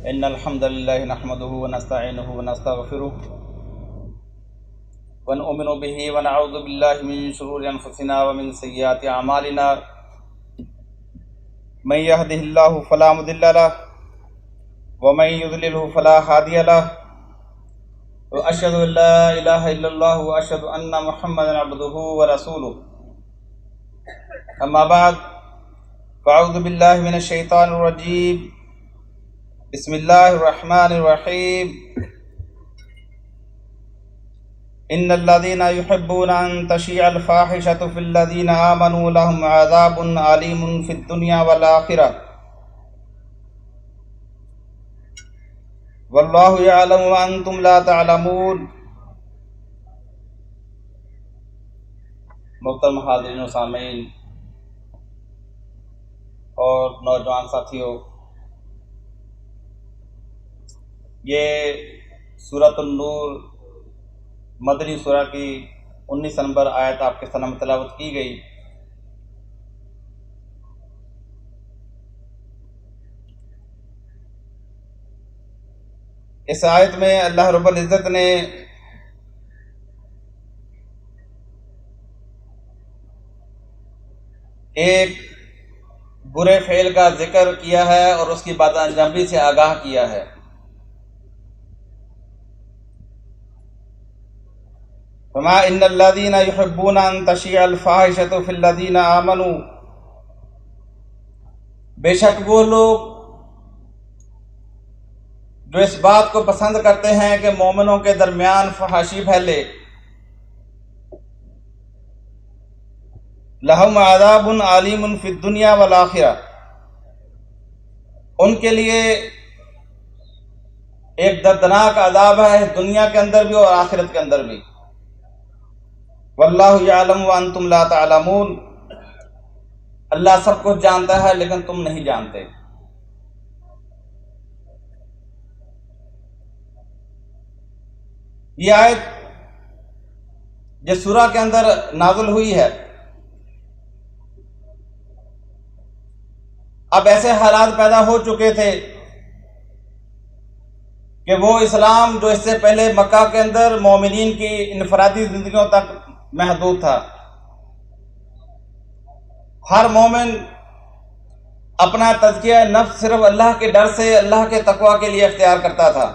إن الحمد لله نحمده ونستعينه ونستغفره ونؤمن به ونعوذ بالله من شرور أنفسنا ومن سيئات أعمالنا من يهده الله فلا مضل له ومن يضلله فلا هادي له وأشهد أن لا إله إلا الله وأشهد أن محمدا عبده ورسوله أما بعد فأعوذ بالله من الشيطان الرجيم بسم الله الرحمن الرحيم إن الذين يحبون أن تشيع الفاحشة في الذين آمنوا لهم عذاب أليم في الدنيا والآخرة والله يعلم وأنتم لا تعلمون۔ محترم حاضرین و سامعین اور نوجوان ساتھیوں، یہ سورۃ النور مدنی سورہ کی 19 نمبر آیت آپ کے سامنے تلاوت کی گئی۔ اس آیت میں اللہ رب العزت نے ایک برے فعل کا ذکر کیا ہے اور اس کی بات انجامی سے آگاہ کیا ہے۔ وما ان الذين يحبون ان تشيع الفاحشة في الذين آمنوا، بے شک وہ لوگ جو اس بات کو پسند کرتے ہیں کہ مومنوں کے درمیان فحاشی پھیلے، لہم عذاب علیم فی الدنیا والآخرہ، ان کے لیے ایک دردناک عذاب ہے دنیا کے اندر بھی اور آخرت کے اندر بھی۔ واللہ یعلم وانتم لا تعلمون، اللہ سب کچھ جانتا ہے لیکن تم نہیں جانتے۔ یہ آیت جس سورہ کے اندر نازل ہوئی ہے، اب ایسے حالات پیدا ہو چکے تھے کہ وہ اسلام جو اس سے پہلے مکہ کے اندر مومنین کی انفرادی زندگیوں تک محدود تھا، ہر مومن اپنا تزکیہ نفس صرف اللہ کے ڈر سے، اللہ کے تقوی کے لیے اختیار کرتا تھا۔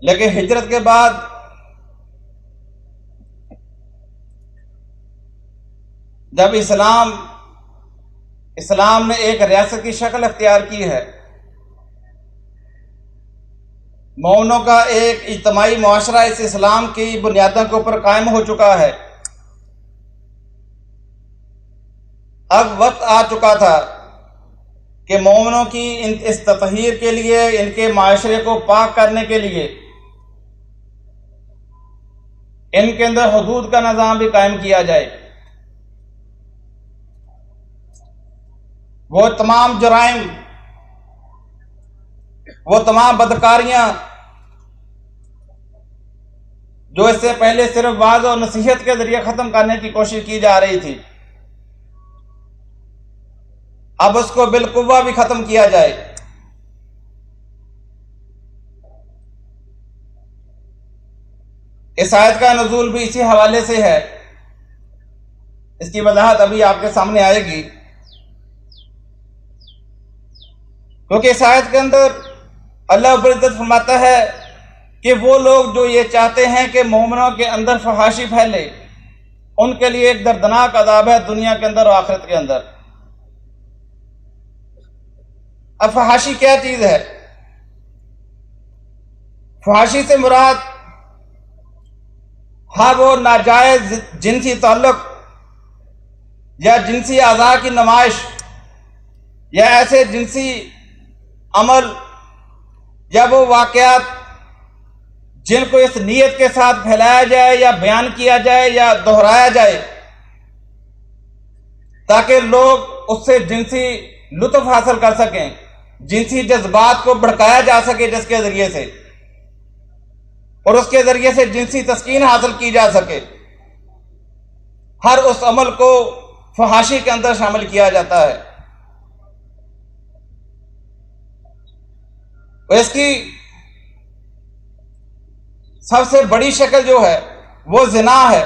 لیکن ہجرت کے بعد جب اسلام نے ایک ریاست کی شکل اختیار کی ہے، مومنوں کا ایک اجتماعی معاشرہ اس اسلام کی بنیادوں کے اوپر قائم ہو چکا ہے، اب وقت آ چکا تھا کہ مومنوں کی اس تطہیر کے لیے، ان کے معاشرے کو پاک کرنے کے لیے ان کے اندر حدود کا نظام بھی قائم کیا جائے۔ وہ تمام جرائم، وہ تمام بدکاریاں جو اس سے پہلے صرف وعظ اور نصیحت کے ذریعے ختم کرنے کی کوشش کی جا رہی تھی، اب اس کو بالقوہ بھی ختم کیا جائے۔ اس آیت کا نزول بھی اسی حوالے سے ہے، اس کی وضاحت ابھی آپ کے سامنے آئے گی، کیونکہ اس آیت کے اندر اللہ رب العزت فرماتا ہے کہ وہ لوگ جو یہ چاہتے ہیں کہ مومنوں کے اندر فحاشی پھیلے، ان کے لیے ایک دردناک عذاب ہے دنیا کے اندر اور آخرت کے اندر۔ اب فحاشی کیا چیز ہے؟ فحاشی سے مراد ہاں وہ ناجائز جنسی تعلق یا جنسی اعضاء کی نمائش یا ایسے جنسی عمل یا وہ واقعات جن کو اس نیت کے ساتھ پھیلایا جائے یا بیان کیا جائے یا دہرایا جائے تاکہ لوگ اس سے جنسی لطف حاصل کر سکیں، جنسی جذبات کو بھڑکایا جا سکے جس کے ذریعے سے، اور اس کے ذریعے سے جنسی تسکین حاصل کی جا سکے، ہر اس عمل کو فحاشی کے اندر شامل کیا جاتا ہے۔ اور اس کی سب سے بڑی شکل جو ہے وہ زنا ہے،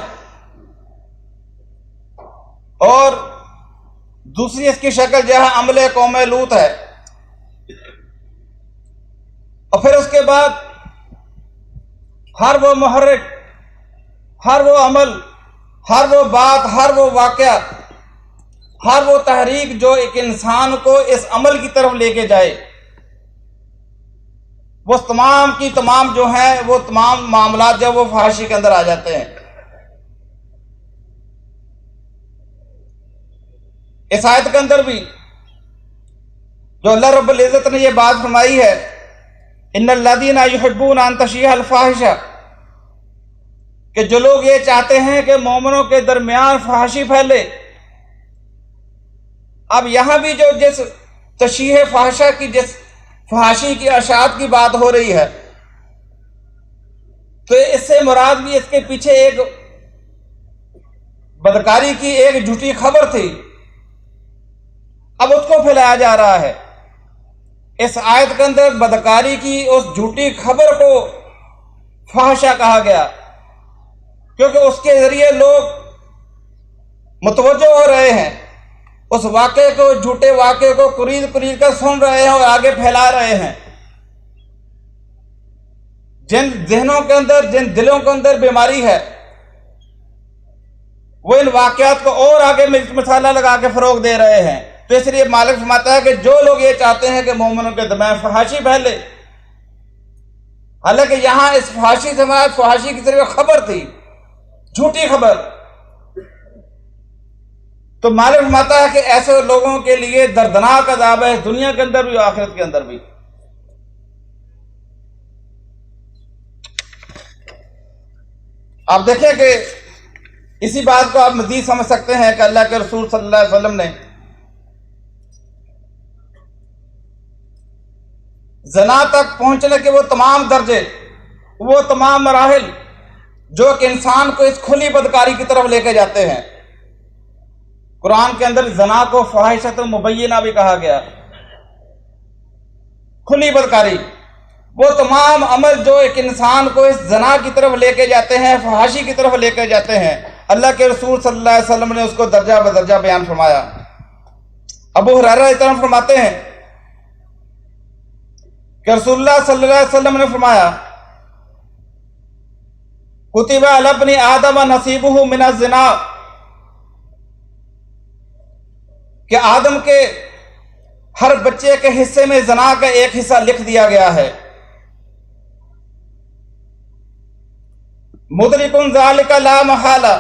اور دوسری اس کی شکل جو ہے عمل قوم لوط ہے، اور پھر اس کے بعد ہر وہ محرک، ہر وہ عمل، ہر وہ بات، ہر وہ واقعہ، ہر وہ تحریک جو ایک انسان کو اس عمل کی طرف لے کے جائے، وہ تمام کی تمام جو ہیں وہ تمام معاملات جو وہ فحاشی کے اندر آ جاتے ہیں۔ اس آیت کے اندر بھی جو اللہ رب العزت نے یہ بات فرمائی ہے، ان الذین یحبون ان تشیع الفاحشہ، کہ جو لوگ یہ چاہتے ہیں کہ مومنوں کے درمیان فحاشی پھیلے۔ اب یہاں بھی جو جس تشیع فحشہ کی، جس فحاشی کی اشاعت کی بات ہو رہی ہے، تو اس سے مراد بھی اس کے پیچھے ایک بدکاری کی ایک جھوٹی خبر تھی، اب اس کو پھیلایا جا رہا ہے۔ اس آیت کے اندر بدکاری کی اس جھوٹی خبر کو فحشہ کہا گیا، کیونکہ اس کے ذریعے لوگ متوجہ ہو رہے ہیں، اس واقعے کو، جھوٹے واقعے کو قرید قرید کر سن رہے ہیں اور آگے پھیلا رہے ہیں۔ جن ذہنوں کے اندر، جن دلوں کے اندر بیماری ہے، وہ ان واقعات کو اور آگے مرچ مسالہ لگا کے فروغ دے رہے ہیں۔ تو اس لیے مالک فرماتا ہے کہ جو لوگ یہ چاہتے ہیں کہ مومنوں کے درمیان فحاشی پھیلے، حالانکہ یہاں اس فحاشی سے مراد فحاشی کی صرف خبر تھی، جھوٹی خبر، تو مالک فرماتا ہے کہ ایسے لوگوں کے لیے دردناک عذاب ہے، دنیا کے اندر بھی اور آخرت کے اندر بھی۔ آپ دیکھیں کہ اسی بات کو آپ مزید سمجھ سکتے ہیں کہ اللہ کے رسول صلی اللہ علیہ وسلم نے زنا تک پہنچنے کے وہ تمام درجے، وہ تمام مراحل جو کہ انسان کو اس کھلی بدکاری کی طرف لے کے جاتے ہیں۔ قرآن کے اندر زنا کو فاحشۃ مبینہ بھی کہا گیا، کھلی بدکاری، وہ تمام عمل جو ایک انسان کو اس زنا کی طرف لے کے جاتے ہیں، فحاشی کی طرف لے کے جاتے ہیں۔ اللہ کے رسول صلی اللہ علیہ وسلم نے اس کو درجہ بدرجہ بیان فرمایا۔ ابو ہریرہ اس طرح فرماتے ہیں کہ رسول اللہ صلی اللہ علیہ وسلم نے فرمایا، کتب علی ابن آدم نصیبہ من الزنا، کہ آدم کے ہر بچے کے حصے میں زنا کا ایک حصہ لکھ دیا گیا ہے۔ مدرکن ذالک لا محالہ،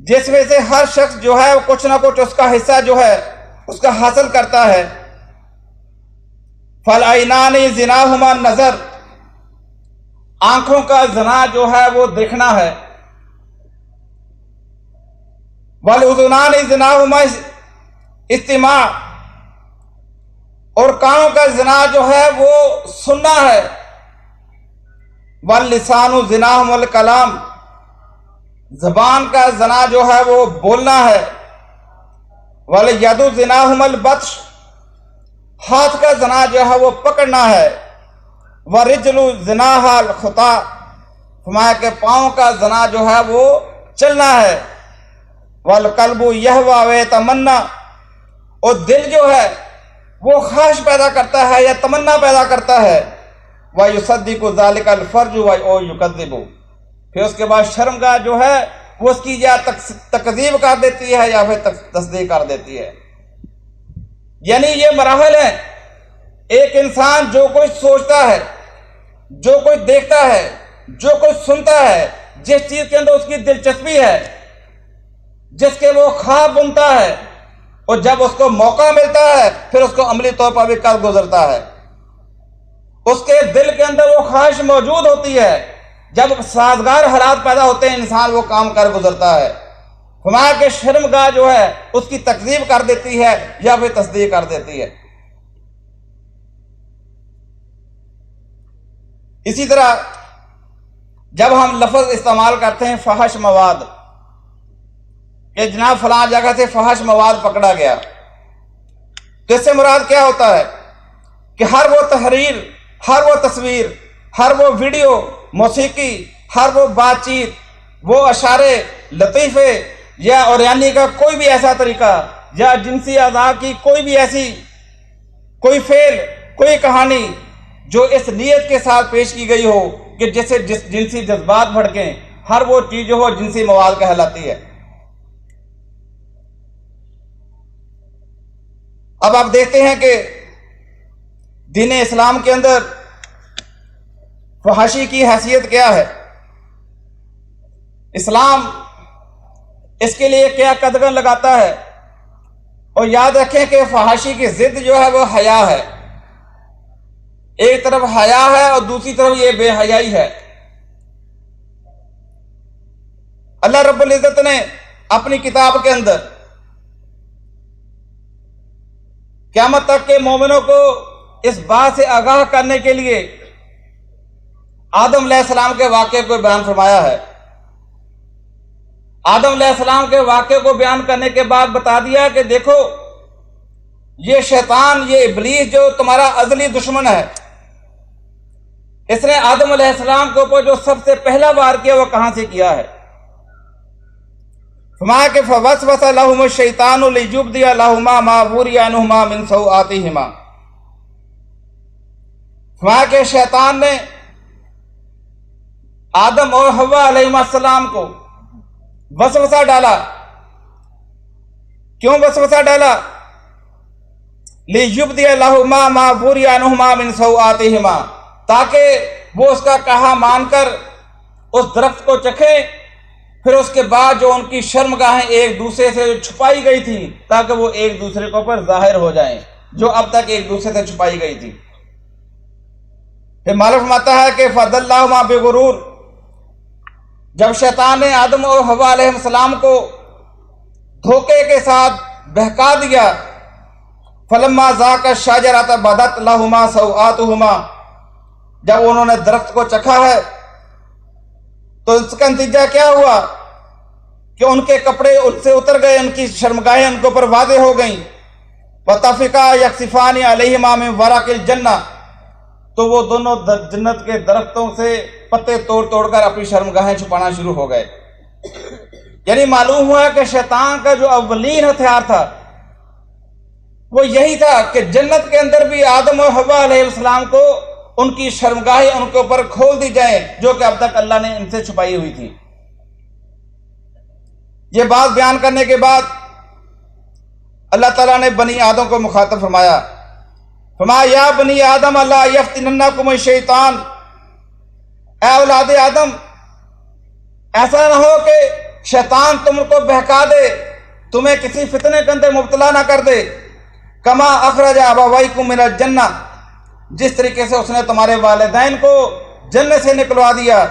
جس میں سے ہر شخص جو ہے کچھ نہ کچھ اس کا حصہ جو ہے اس کا حاصل کرتا ہے۔ فالعینان زناہما النظر، آنکھوں کا زنا جو ہے وہ دیکھنا ہے۔ والاذنان زناہما استماع، اور کانوں کا زنا جو ہے وہ سننا ہے۔ واللسان زناہما الکلام، زبان کا زنا جو ہے وہ بولنا ہے۔ والید زناہما البطش، ہاتھ کا زنا جو ہے وہ پکڑنا ہے۔ ورجل زناہا الخطا، فرمایا کہ پاؤں کا زنا جو ہے وہ چلنا ہے۔ والقلب یہوی ویتمنا، اور دل جو ہے وہ خواہش پیدا کرتا ہے یا تمنا پیدا کرتا ہے۔ وَيُصَدِّقُ ذَلِكَ الْفَرْجُ وَيُكَذِّبُ، پھر اس کے بعد شرمگاہ جو ہے وہ اس کی یا تکذیب کر دیتی ہے یا پھر تصدیق کر دیتی ہے۔ یعنی یہ مراحل ہیں۔ ایک انسان جو کچھ سوچتا ہے، جو کچھ دیکھتا ہے، جو کچھ سنتا ہے، جس چیز کے اندر اس کی دلچسپی ہے، جس کے وہ خواب بنتا ہے، اور جب اس کو موقع ملتا ہے پھر اس کو عملی طور پر بھی کر گزرتا ہے۔ اس کے دل کے اندر وہ خواہش موجود ہوتی ہے، جب سازگار حالات پیدا ہوتے ہیں انسان وہ کام کر گزرتا ہے۔ فرمایا کہ شرمگاہ جو ہے اس کی تکذیب کر دیتی ہے یا پھر تصدیق کر دیتی ہے۔ اسی طرح جب ہم لفظ استعمال کرتے ہیں فحش مواد، کہ جناب فلاں جگہ سے فحش مواد پکڑا گیا، تو اس سے مراد کیا ہوتا ہے؟ کہ ہر وہ تحریر، ہر وہ تصویر، ہر وہ ویڈیو، موسیقی، ہر وہ بات چیت، وہ اشارے، لطیفے یا اوریانی کا کوئی بھی ایسا طریقہ یا جنسی اعضاء کی کوئی بھی ایسی کوئی فعل، کوئی کہانی جو اس نیت کے ساتھ پیش کی گئی ہو کہ جس سے جنسی جذبات بھڑکیں، ہر وہ چیز جو ہو جنسی مواد کہلاتی ہے۔ اب آپ دیکھتے ہیں کہ دین اسلام کے اندر فحاشی کی حیثیت کیا ہے، اسلام اس کے لیے کیا قدغن لگاتا ہے۔ اور یاد رکھیں کہ فحاشی کی ضد جو ہے وہ حیا ہے، ایک طرف حیا ہے اور دوسری طرف یہ بے حیائی ہے۔ اللہ رب العزت نے اپنی کتاب کے اندر قیامت تک کے مومنوں کو اس بات سے آگاہ کرنے کے لیے آدم علیہ السلام کے واقعے کو بیان فرمایا ہے۔ آدم علیہ السلام کے واقعے کو بیان کرنے کے بعد بتا دیا کہ دیکھو یہ شیطان، یہ ابلیس جو تمہارا ازلی دشمن ہے، اس نے آدم علیہ السلام کے اوپر جو سب سے پہلا وار کیا وہ کہاں سے کیا ہے؟ فرمایا کہ فوسوس لہم الشیطان لیبدی لہما ما وری عنہما من سوآتہما، فرمایا کہ شیطان نے آدم اور حوا علیہ السلام کو وسوسہ ڈالا۔ کیوں وسوسہ ڈالا؟ لیبدی لہما ما وری عنہما من سوآتہما، تاکہ وہ اس کا کہا مان کر اس درخت کو چکھیں، پھر اس کے بعد جو ان کی شرمگاہیں ایک دوسرے سے چھپائی گئی تھی تاکہ وہ ایک دوسرے کے اوپر ظاہر ہو جائیں، جو اب تک ایک دوسرے سے چھپائی گئی تھی۔ پھر مالک فرماتا ہے کہ فَضَلَّهُمَا بِغُرُورٍ، جب شیطان نے آدم اور حوا علیہ السلام کو دھوکے کے ساتھ بہکا دیا، فَلَمَّا ذَاقَا الشَّجَرَةَ بَدَتْ لَهُمَا سَوْآتُهُمَا، جب انہوں نے درخت کو چکھا ہے تو اس کا نتیجہ کیا ہوا کہ ان کے کپڑے ان سے اتر گئے، ان کی شرمگاہیں ان کے اوپر واضح ہو گئیں۔ وَطَفِقَا يَخْصِفَانِ عَلَيْهِمَا مِنْ وَرَقِ الْجَنَّةِ، تو وہ دونوں جنت کے درختوں سے پتے توڑ توڑ کر اپنی شرمگاہیں چھپانا شروع ہو گئے۔ یعنی معلوم ہوا کہ شیطان کا جو اولین ہتھیار تھا وہ یہی تھا کہ جنت کے اندر بھی آدم اور حوا علیہ السلام کو ان کی شرمگاہیں ان کے اوپر کھول دی جائیں جو کہ اب تک اللہ نے ان سے چھپائی ہوئی تھی۔ یہ بات بیان کرنے کے بعد اللہ تعالیٰ نے بنی آدم کو مخاطب فرمایا، یا بنی آدم لا یفتننکم الشیطان، اے اولاد آدم ایسا نہ ہو کہ شیطان تم کو بہکا دے، تمہیں کسی فتنے کے اندر مبتلا نہ کر دے۔ کما اخرج ابویکم من الجنہ، جس طریقے سے اس نے تمہارے والدین کو جنت سے نکلوا دیا۔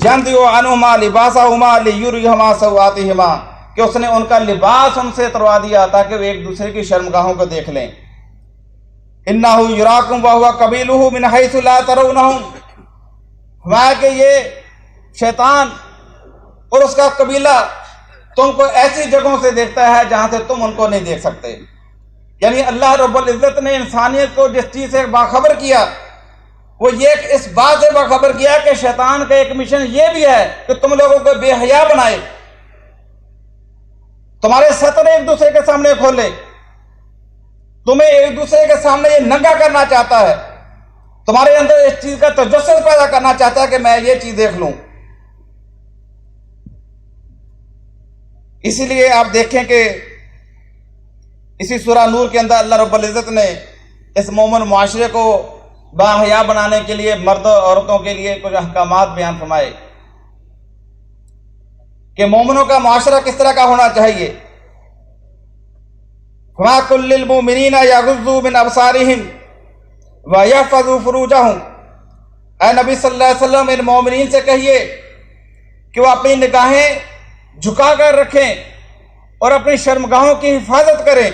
ينزع عنہما لباسہما لیریہما سوآتہما، کہ اس نے ان کا لباس ان سے اتروا دیا تاکہ وہ ایک دوسرے کی شرمگاہوں کو دیکھ لیں۔ انہ یراکم وہو قبیلہ من حیث لا ترونہم، فرمایا کہ یہ شیطان اور اس کا قبیلہ تم کو ایسی جگہوں سے دیکھتا ہے جہاں سے تم ان کو نہیں دیکھ سکتے۔ یعنی اللہ رب العزت نے انسانیت کو جس چیز سے باخبر کیا وہ یہ اس بات سے باخبر کیا کہ شیطان کا ایک مشن یہ بھی ہے کہ تم لوگوں کو بے حیا بنائے، تمہارے سطر ایک دوسرے کے سامنے کھولے، تمہیں ایک دوسرے کے سامنے یہ ننگا کرنا چاہتا ہے، تمہارے اندر اس چیز کا تجسس پیدا کرنا چاہتا ہے کہ میں یہ چیز دیکھ لوں۔ اسی لیے آپ دیکھیں کہ اسی سورہ نور کے اندر اللہ رب العزت نے اس مومن معاشرے کو باحیا بنانے کے لیے مرد و عورتوں کے لیے کچھ احکامات بیان فرمائے کہ مومنوں کا معاشرہ کس طرح کا ہونا چاہیے۔ فَمَا قُل لِّلْمُؤْمِنِينَ يَغُضُّوا مِنْ أَبْصَارِهِمْ وَيَحْفَظُوا فُرُوجَهُمْ، اے نبی صلی اللہ علیہ وسلم ان مومنین سے کہیے کہ وہ اپنی نگاہیں جھکا کر رکھیں اور اپنی شرمگاہوں کی حفاظت کریں۔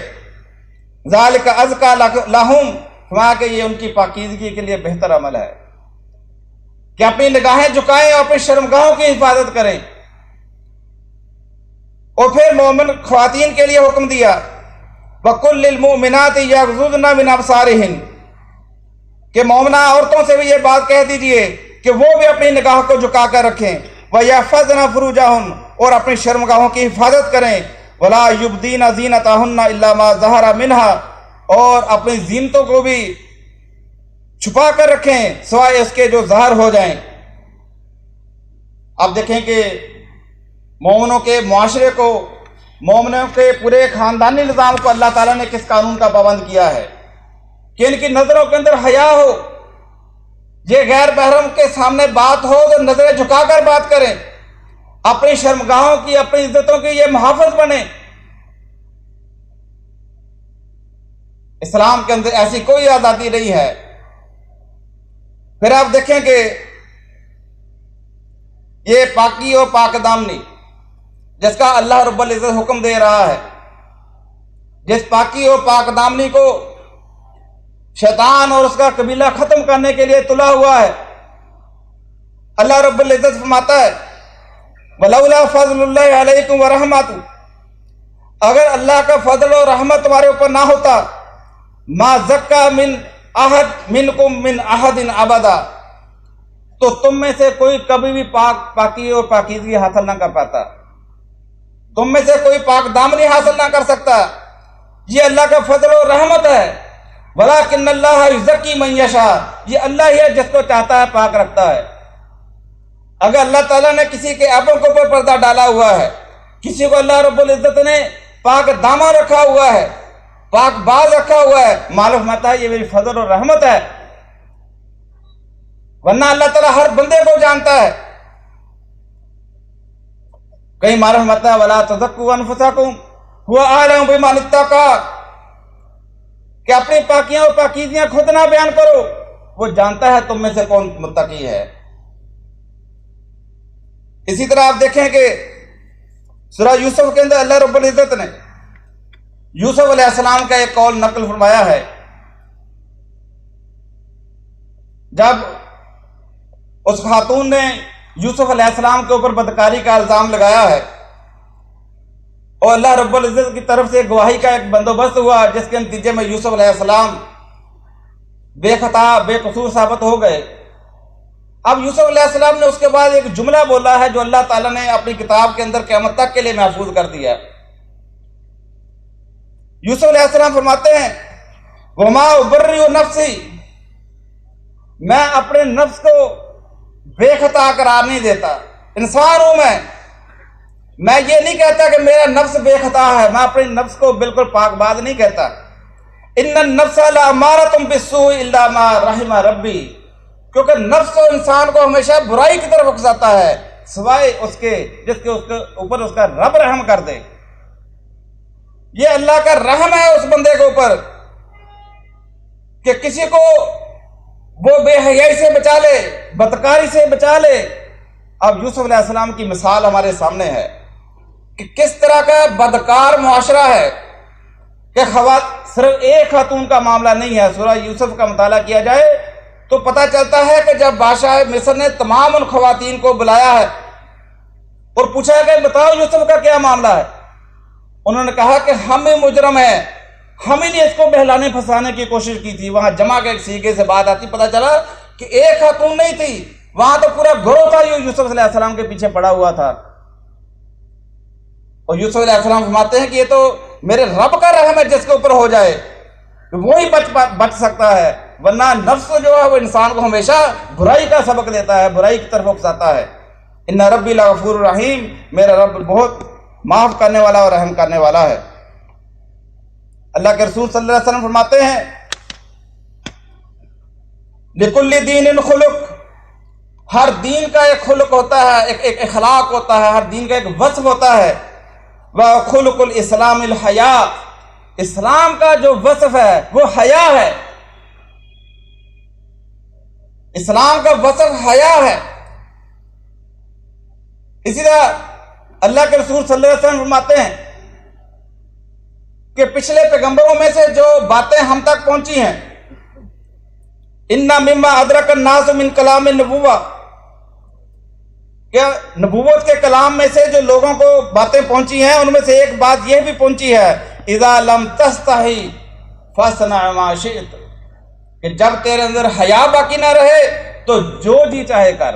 ذَلِكَ أَزْكَىٰ لَهُمْ، فرمایا کہ یہ ان کی پاکیزگی کے لیے بہتر عمل ہے کہ اپنی نگاہیں جھکائیں اور اپنی شرمگاہوں کی حفاظت کریں۔ اور پھر مومن خواتین کے لیے حکم دیا، وَقُل لِّلْمُؤْمِنَاتِ يَغْضُضْنَ مِنْ أَبْصَارِهِنَّ، کہ مومنہ عورتوں سے بھی یہ بات کہہ دیجئے کہ وہ بھی اپنی نگاہ کو جھکا کر رکھیں، وَيَحْفَظْنَ فُرُوجَهُنَّ، اور اپنی شرمگاہوں کی حفاظت کریں، وَلَا يُبْدِينَ زِينَتَهُنَّ إِلَّا مَا ظَهَرَ مِنْهَا، اور اپنی زینتوں کو بھی چھپا کر رکھیں سوائے اس کے جو ظاہر ہو جائیں۔ اب دیکھیں کہ مومنوں کے معاشرے کو، مومنوں کے پورے خاندانی نظام کو اللہ تعالیٰ نے کس قانون کا پابند کیا ہے کہ ان کی نظروں کے اندر حیا ہو، یہ غیر محرم کے سامنے بات ہو تو نظریں جھکا کر بات کریں، اپنی شرمگاہوں کی، اپنی عزتوں کی یہ محافظ بنیں۔ اسلام کے اندر ایسی کوئی آزادی نہیں ہے۔ پھر آپ دیکھیں کہ یہ پاکی اور پاک دامنی جس کا اللہ رب العزت حکم دے رہا ہے، جس پاکی اور پاک دامنی کو شیطان اور اس کا قبیلہ ختم کرنے کے لیے تلا ہوا ہے، اللہ رب العزت فرماتا ہے وَلَوْلَا فَضْلُ اللَّهِ عَلَيْكُمْ وَرَحْمَتُهُ، اگر اللہ کا فضل و رحمت تمہارے اوپر نہ ہوتا، مَا زَكَّىٰ مِنْ أَحَدٍ مِنْكُمْ مِنْ أَحَدٍ أَبَدًا، تو تم میں سے کوئی کبھی بھی پاکی اور پاکیزگی حاصل نہ کر پاتا، تم میں سے کوئی پاک دامنی حاصل نہ کر سکتا۔ یہ اللہ کا فضل و رحمت ہے۔ وَلَٰكِنَّ اللَّهَ يُزَكِّي مَن يَشَاءُ، یہ اللہ ہی ہے جس کو چاہتا ہے پاک رکھتا ہے۔ اگر اللہ تعالیٰ نے کسی کے عیبوں کے اوپر پردہ ڈالا ہوا ہے، کسی کو اللہ رب العزت نے پاک دامن رکھا ہوا ہے، پاک باز رکھا ہوا ہے، معلوم ہوتا ہے یہ میری فضل و رحمت ہے، ورنہ اللہ تعالیٰ ہر بندے کو جانتا ہے۔ کہیں معلوم ہوتا ہے وَلَا تُزَكُّوا أَنفُسَكُمْ هُوَ أَعْلَمُ بِمَنِ اتَّقَىٰ، کہ اپنی پاکیاں اور پاکیزیاں خود نہ بیان کرو، وہ جانتا ہے تم میں سے کون متقی ہے۔ اسی طرح آپ دیکھیں کہ سورہ یوسف کے اندر اللہ رب العزت نے یوسف علیہ السلام کا ایک قول نقل فرمایا ہے، جب اس خاتون نے یوسف علیہ السلام کے اوپر بدکاری کا الزام لگایا ہے اور اللہ رب العزت کی طرف سے گواہی کا ایک بندوبست ہوا جس کے نتیجے میں یوسف علیہ السلام بے خطا بے قصور ثابت ہو گئے۔ اب یوسف علیہ السلام نے اس کے بعد ایک جملہ بولا ہے جو اللہ تعالیٰ نے اپنی کتاب کے اندر قیامت تک کے لیے محفوظ کر دیا۔ یوسف علیہ السلام فرماتے ہیں وَمَا أُبَرِّئُ نَفْسِي، میں اپنے نفس کو بے خطا قرار نہیں دیتا، انسان ہوں میں یہ نہیں کہتا کہ میرا نفس بے خطا ہے، میں اپنے نفس کو بالکل پاک باز نہیں کہتا۔ إِنَّ النَّفْسَ لَأَمَّارَةٌ بِالسُّوءِ إِلَّا مَا رَحِمَ رَبِّي، کیونکہ نفس و انسان کو ہمیشہ برائی کی طرف اکساتا ہے سوائے اس کے جس کے اوپر اس کا رب رحم کر دے۔ یہ اللہ کا رحم ہے اس بندے کے اوپر کہ کسی کو وہ بے حیائی سے بچا لے، بدکاری سے بچا لے۔ اب یوسف علیہ السلام کی مثال ہمارے سامنے ہے کہ کس طرح کا بدکار معاشرہ ہے کہ صرف ایک خاتون کا معاملہ نہیں ہے۔ سورہ یوسف کا مطالعہ کیا جائے تو پتہ چلتا ہے کہ جب بادشاہ مصر نے تمام ان خواتین کو بلایا ہے اور پوچھا کہ بتاؤ یوسف کا کیا معاملہ ہے، انہوں نے کہا کہ ہم ہی مجرم ہیں، ہم ہی نے اس کو بہلانے پھنسانے کی کوشش کی تھی۔ وہاں جمع کے ایک سیغے سے بات آتی، پتہ چلا کہ ایک خاتون نہیں تھی، وہاں تو پورا گروہ تھا جو یوسف علیہ السلام کے پیچھے پڑا ہوا تھا۔ اور یوسف علیہ السلام فرماتے ہیں کہ یہ تو میرے رب کا رحم ہے جس کے اوپر ہو جائے وہی بچ سکتا ہے، ورنہ نفس جو ہے وہ انسان کو ہمیشہ برائی کا سبق دیتا ہے، برائی کی طرف اکساتا ہے۔ ان ربی لغفور رحیم، میرا رب بہت معاف کرنے والا اور رحم کرنے والا ہے۔ اللہ کے رسول صلی اللہ علیہ وسلم فرماتے ہیں لِكُلِّ دِينٍ خُلُقٌ، ہر دین کا ایک خلق ہوتا ہے، ایک اخلاق ہوتا ہے، ہر دین کا ایک وصف ہوتا ہے۔ وَخُلُقُ الْإِسْلَامِ الْحَيَاءُ، اسلام کا جو وصف ہے وہ حیا ہے، اسلام کا وصف حیا ہے۔ اسی طرح اللہ کے رسول صلی اللہ علیہ وسلم فرماتے ہیں کہ پچھلے پیغمبروں میں سے جو باتیں ہم تک پہنچی ہیں، اِنَّ مِمَّا أَدْرَكَ النَّاسُ مِنْ كَلَامِ النُّبُوَّةِ، کہ نبوت کے کلام میں سے جو لوگوں کو باتیں پہنچی ہیں ان میں سے ایک بات یہ بھی پہنچی ہے اِذَا لَمْ تَسْتَحِي فَاصْنَعْ مَا شِئْتَ، کہ جب تیرے اندر حیا باقی نہ رہے تو جو جی چاہے کر.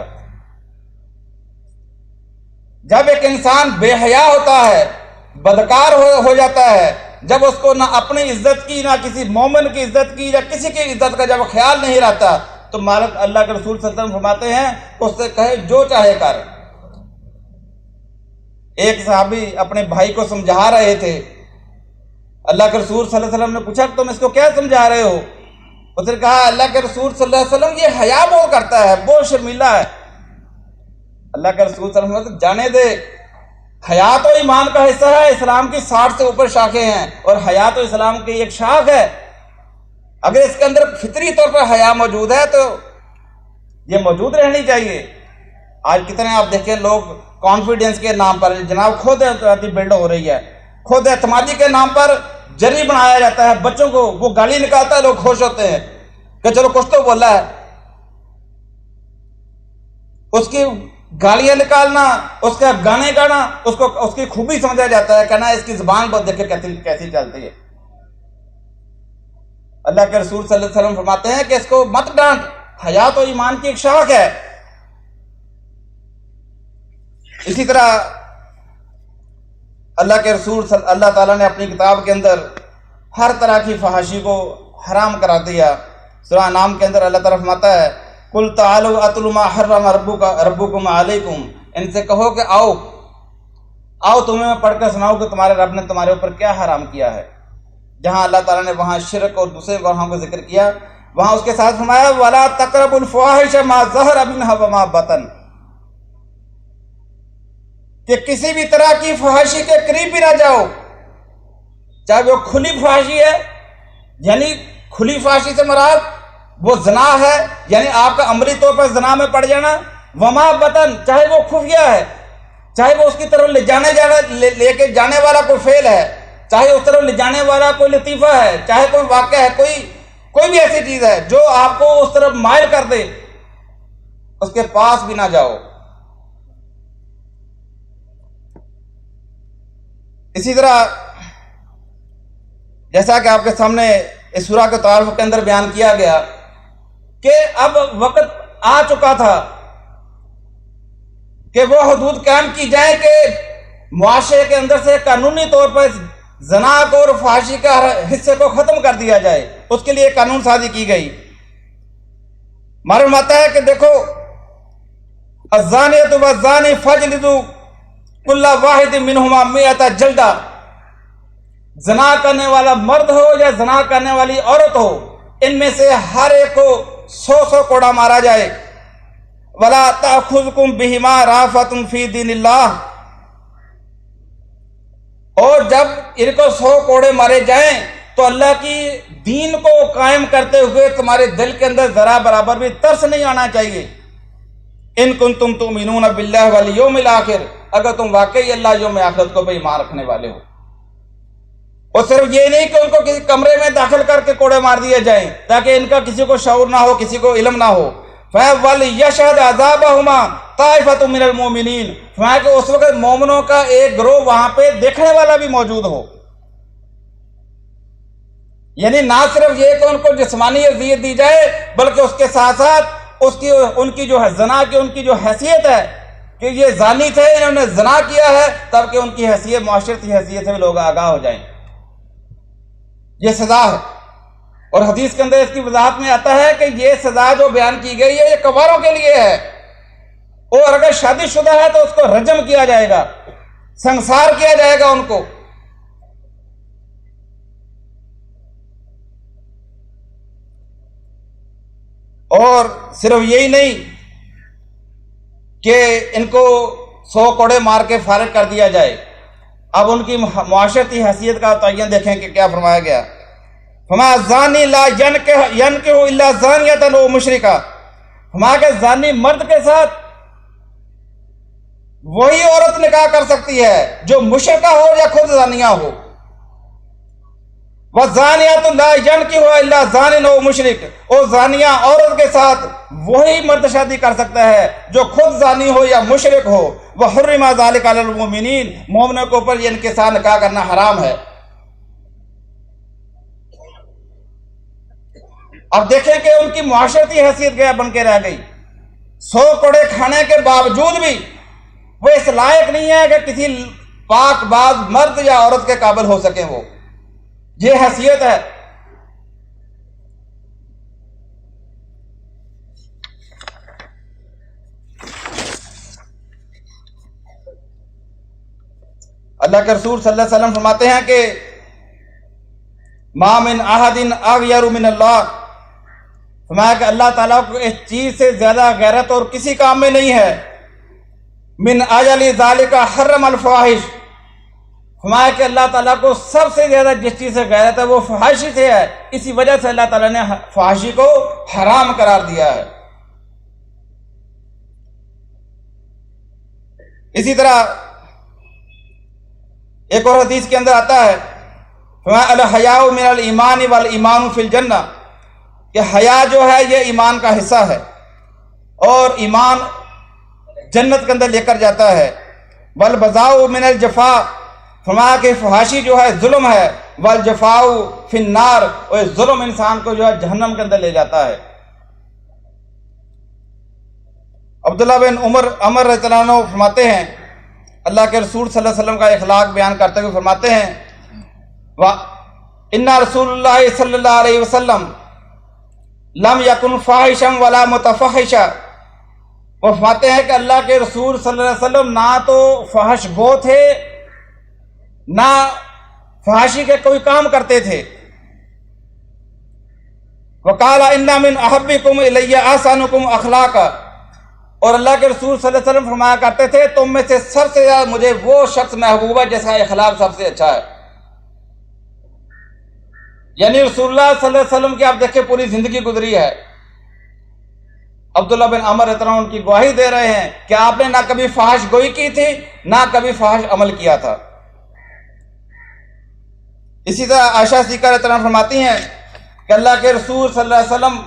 جب ایک انسان بے حیا ہوتا ہے، بدکار ہو جاتا ہے، جب اس کو نہ اپنی عزت کی، نہ کسی مومن کی عزت کی، یا کسی کی عزت کا جب خیال نہیں رہتا، تو مالک اللہ کے رسول صلی اللہ علیہ وسلم فرماتے ہیں اس سے کہے جو چاہے کر. ایک صحابی اپنے بھائی کو سمجھا رہے تھے. اللہ کے رسول صلی اللہ علیہ وسلم نے پوچھا تم اس کو کیا سمجھا رہے ہو؟ اس نے کہا اللہ کے رسول صلی اللہ علیہ وسلم یہ حیا بہت کرتا ہے، بہت شرمیلا ہے. اللہ کے رسول صلی اللہ علیہ وسلم جانے دے، حیا تو ایمان کا حصہ ہے، اسلام کی 60 سے اوپر شاخیں ہیں، اور حیا تو اسلام کی ایک شاخ ہے. اگر اس کے اندر فطری طور پر حیا موجود ہے تو یہ موجود رہنی چاہیے. آج کتنے آپ دیکھیں لوگ کانفیڈنس کے نام پر، جناب خود اعتمادی بلڈ ہو رہی ہے، خود اعتمادی کے نام پر جری بنایا جاتا ہے بچوں کو. وہ گالی نکالتا ہے، لوگ خوش ہوتے ہیں کہ چلو کچھ تو بولا ہے. اس کی گالیاں نکالنا، اس کا گانے گانا، اس کی خوبی سمجھا جاتا ہے، کہنا اس کی زبان پر دیکھے کیسی چلتی ہے. اللہ کے رسول صلی اللہ علیہ وسلم فرماتے ہیں کہ اس کو مت ڈانٹ، حیا تو ایمان کی ایک شاخ ہے. اسی طرح اللہ کے رسول اللہ تعالیٰ نے اپنی کتاب کے اندر ہر طرح کی فحاشی کو حرام کرا دیا. سورہ انعام کے اندر اللہ تعالیٰ فرماتا ہے قُلْ تَعَالَوْا أَتْلُوا مَا حَرَّمَ رَبُّكُمْ عَلَيْكُمْ، ان سے کہو کہ آؤ تمہیں میں پڑھ کر سناؤں کہ تمہارے رب نے تمہارے اوپر کیا حرام کیا ہے. جہاں اللہ تعالیٰ نے وہاں شرک اور دوسرے گناہوں کو ذکر کیا، وہاں اس کے ساتھ فرمایا وَلَا تَقْرَبُوا الْفَوَاحِشَ مَا ظَهَرَ مِنْهَا وَمَا بَطَنَ، کہ کسی بھی طرح کی فحاشی کے قریب بھی نہ جاؤ، چاہے وہ کھلی فحاشی ہے، یعنی کھلی فحاشی سے مراد وہ زنا ہے، یعنی آپ کا عملی طور پر زنا میں پڑ جانا، وما بطن، چاہے وہ خفیہ ہے، چاہے وہ اس کی طرف لے کے جانے والا کوئی فعل ہے، چاہے اس طرف لے جانے والا کوئی لطیفہ ہے، چاہے کوئی واقعہ ہے، کوئی بھی ایسی چیز ہے جو آپ کو اس طرف مائل کر دے، اس کے پاس بھی نہ جاؤ. اسی طرح جیسا کہ آپ کے سامنے اس سورہ کے تعارف کے اندر بیان کیا گیا کہ اب وقت آ چکا تھا کہ وہ حدود قائم کی جائیں کہ معاشرے کے اندر سے قانونی طور پر زنا کو اور فحاشی کا حصے کو ختم کر دیا جائے. اس کے لیے قانون سازی کی گئی. معلوم آتا ہے کہ دیکھو الزانیۃ والزانی فاجلدوا کل واحد منہما 100 جلدہ، زنا کرنے والا مرد ہو یا زنا کرنے والی عورت ہو، ان میں سے ہر ایک کو 100 کوڑا مارا جائے. وَلَا تَأْخُذْكُمْ بِهِمَا رَأْفَةٌ فِي دِينِ اللَّهِ، اور جب ان کو 100 کوڑے مارے جائیں تو اللہ کی دین کو قائم کرتے ہوئے تمہارے دل کے اندر ذرا برابر بھی ترس نہیں آنا چاہیے. ان کنتم تؤمنون باللہ والیوم الآخر، اگر تم واقعی اللہ یوم آخرت کو بھی ایمان رکھنے والے ہو. اور صرف یہ نہیں کہ ان کو کسی کمرے میں داخل کر کے کوڑے مار دیے جائیں تاکہ ان کا کسی کو شعور نہ ہو، کسی کو علم نہ ہو. وَلْيَشْهَدْ عَذَابَهُمَا طَائِفَةٌ مِّنَ الْمُؤْمِنِينَ، فرمایا کہ اس وقت مومنوں کا ایک گروہ وہاں پہ دیکھنے والا بھی موجود ہو. یعنی نہ صرف یہ کہ ان کو جسمانی اذیت دی جائے بلکہ اس کے ساتھ ساتھ ان کی جو زنا کی ان کی جو حیثیت ہے کہ یہ زانی تھے، انہوں نے زنا کیا ہے، تب کہ ان کی حیثیت معاشرتی حیثیت سے بھی لوگ آگاہ ہو جائیں. یہ سزا ہے. اور حدیث کے اندر اس کی وضاحت میں آتا ہے کہ یہ سزا جو بیان کی گئی ہے یہ کواروں کے لیے ہے، اور اگر شادی شدہ ہے تو اس کو رجم کیا جائے گا، سنسار کیا جائے گا ان کو. اور صرف یہی نہیں کہ ان کو 100 کوڑے مار کے فارغ کر دیا جائے. اب ان کی معاشرتی حیثیت کا تعین دیکھیں کہ کیا فرمایا گیا. فرمایا زانی لا ینکح الا زانیۃ او مشرکہ، فرمایا کہ زانی مرد کے ساتھ وہی عورت نکاح کر سکتی ہے جو مشرکہ ہو یا خود زانیہ ہو. وَالزَّانِيَةُ لَا يَنْكِحُهَا إِلَّا زَانٍ أَوْ مُشْرِكٌ، اور زانیہ عورت کے ساتھ وہی مرد شادی کر سکتا ہے جو خود زانی ہو یا مشرک ہو. وَحُرِّمَ ذَلِكَ عَلَى الْمُؤْمِنِينَ، مومنوں کے اوپر ان کے ساتھ نکاح کرنا حرام ہے. اب دیکھیں کہ ان کی معاشرتی حیثیت کیا بن کے رہ گئی. 100 کوڑے کھانے کے باوجود بھی وہ اس لائق نہیں ہے کہ کسی پاک باز مرد یا عورت کے قابل ہو سکیں. وہ یہ حیثیت ہے. اللہ کے رسول صلی اللہ علیہ وسلم فرماتے ہیں کہ ما من احد اغیر من اللہ، فرمایا کہ اللہ تعالیٰ کو اس چیز سے زیادہ غیرت اور کسی کام میں نہیں ہے. من اجل ذالک حرم الفواحش، فرمایا کہ اللہ تعالیٰ کو سب سے زیادہ جس چیز سے غیرت ہے وہ فحاشی سے ہے. اسی وجہ سے اللہ تعالیٰ نے فحاشی کو حرام قرار دیا ہے. اسی طرح ایک اور حدیث کے اندر آتا ہے الحیاء من الایمان والایمان فی الجنہ، کہ حیا جو ہے یہ ایمان کا حصہ ہے اور ایمان جنت کے اندر لے کر جاتا ہے. والبذاء من الجفا، فرمایا کہ فحاشی جو ہے ظلم ہے. والجفاء فی النار، اور ظلم انسان کو جو ہے جہنم کے اندر لے جاتا ہے. عبداللہ بن عمر رضی اللہ عنہ فرماتے ہیں، اللہ کے رسول صلی اللہ علیہ وسلم کا اخلاق بیان کرتے ہوئے فرماتے ہیں ان رسول اللہ صلی اللہ علیہ وسلم لم یکن فاحشا ولا متفحشا. وہ فرماتے ہیں کہ اللہ کے رسول صلی اللہ علیہ وسلم نہ تو فحش گو تھے نہ فحاشی کے کوئی کام کرتے تھے. وقال ان من احبکم الی احسنکم اخلاقا، اور اللہ کے رسول صلی اللہ علیہ وسلم فرمایا کرتے تھے تم میں سے سب سے زیادہ مجھے وہ شخص محبوب ہے جیسا اخلاق سب سے اچھا ہے. یعنی رسول اللہ صلی اللہ علیہ وسلم کی آپ دیکھیں پوری زندگی گزری ہے. عبداللہ بن عمر رضی اللہ عنہ ان کی گواہی دے رہے ہیں کہ آپ نے نہ کبھی فحش گوئی کی تھی نہ کبھی فحش عمل کیا تھا. اسی طرح عائشہ صدیقہ رضی اللہ عنہا فرماتی ہیں کہ اللہ کے رسول صلی اللہ علیہ وسلم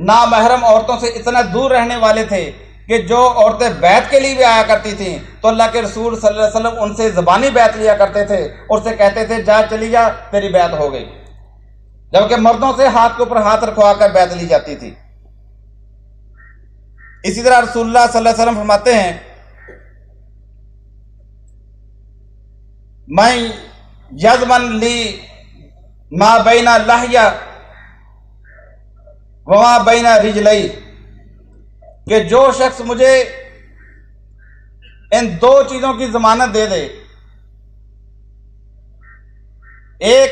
نامحرم عورتوں سے اتنا دور رہنے والے تھے کہ جو عورتیں بیعت کے لیے بھی آیا کرتی تھیں تو اللہ کے رسول صلی اللہ علیہ وسلم ان سے زبانی بیعت لیا کرتے تھے اور سے کہتے تھے جا چلی جا تیری بیعت ہو گئی، جبکہ مردوں سے ہاتھ کے اوپر ہاتھ رکھوا کر بیعت لی جاتی تھی. اسی طرح رسول اللہ صلی اللہ علیہ وسلم فرماتے ہیں میں یضمن لی ما بین لحیہ وما بین رجلی، کہ جو شخص مجھے ان 2 چیزوں کی ضمانت دے دے، ایک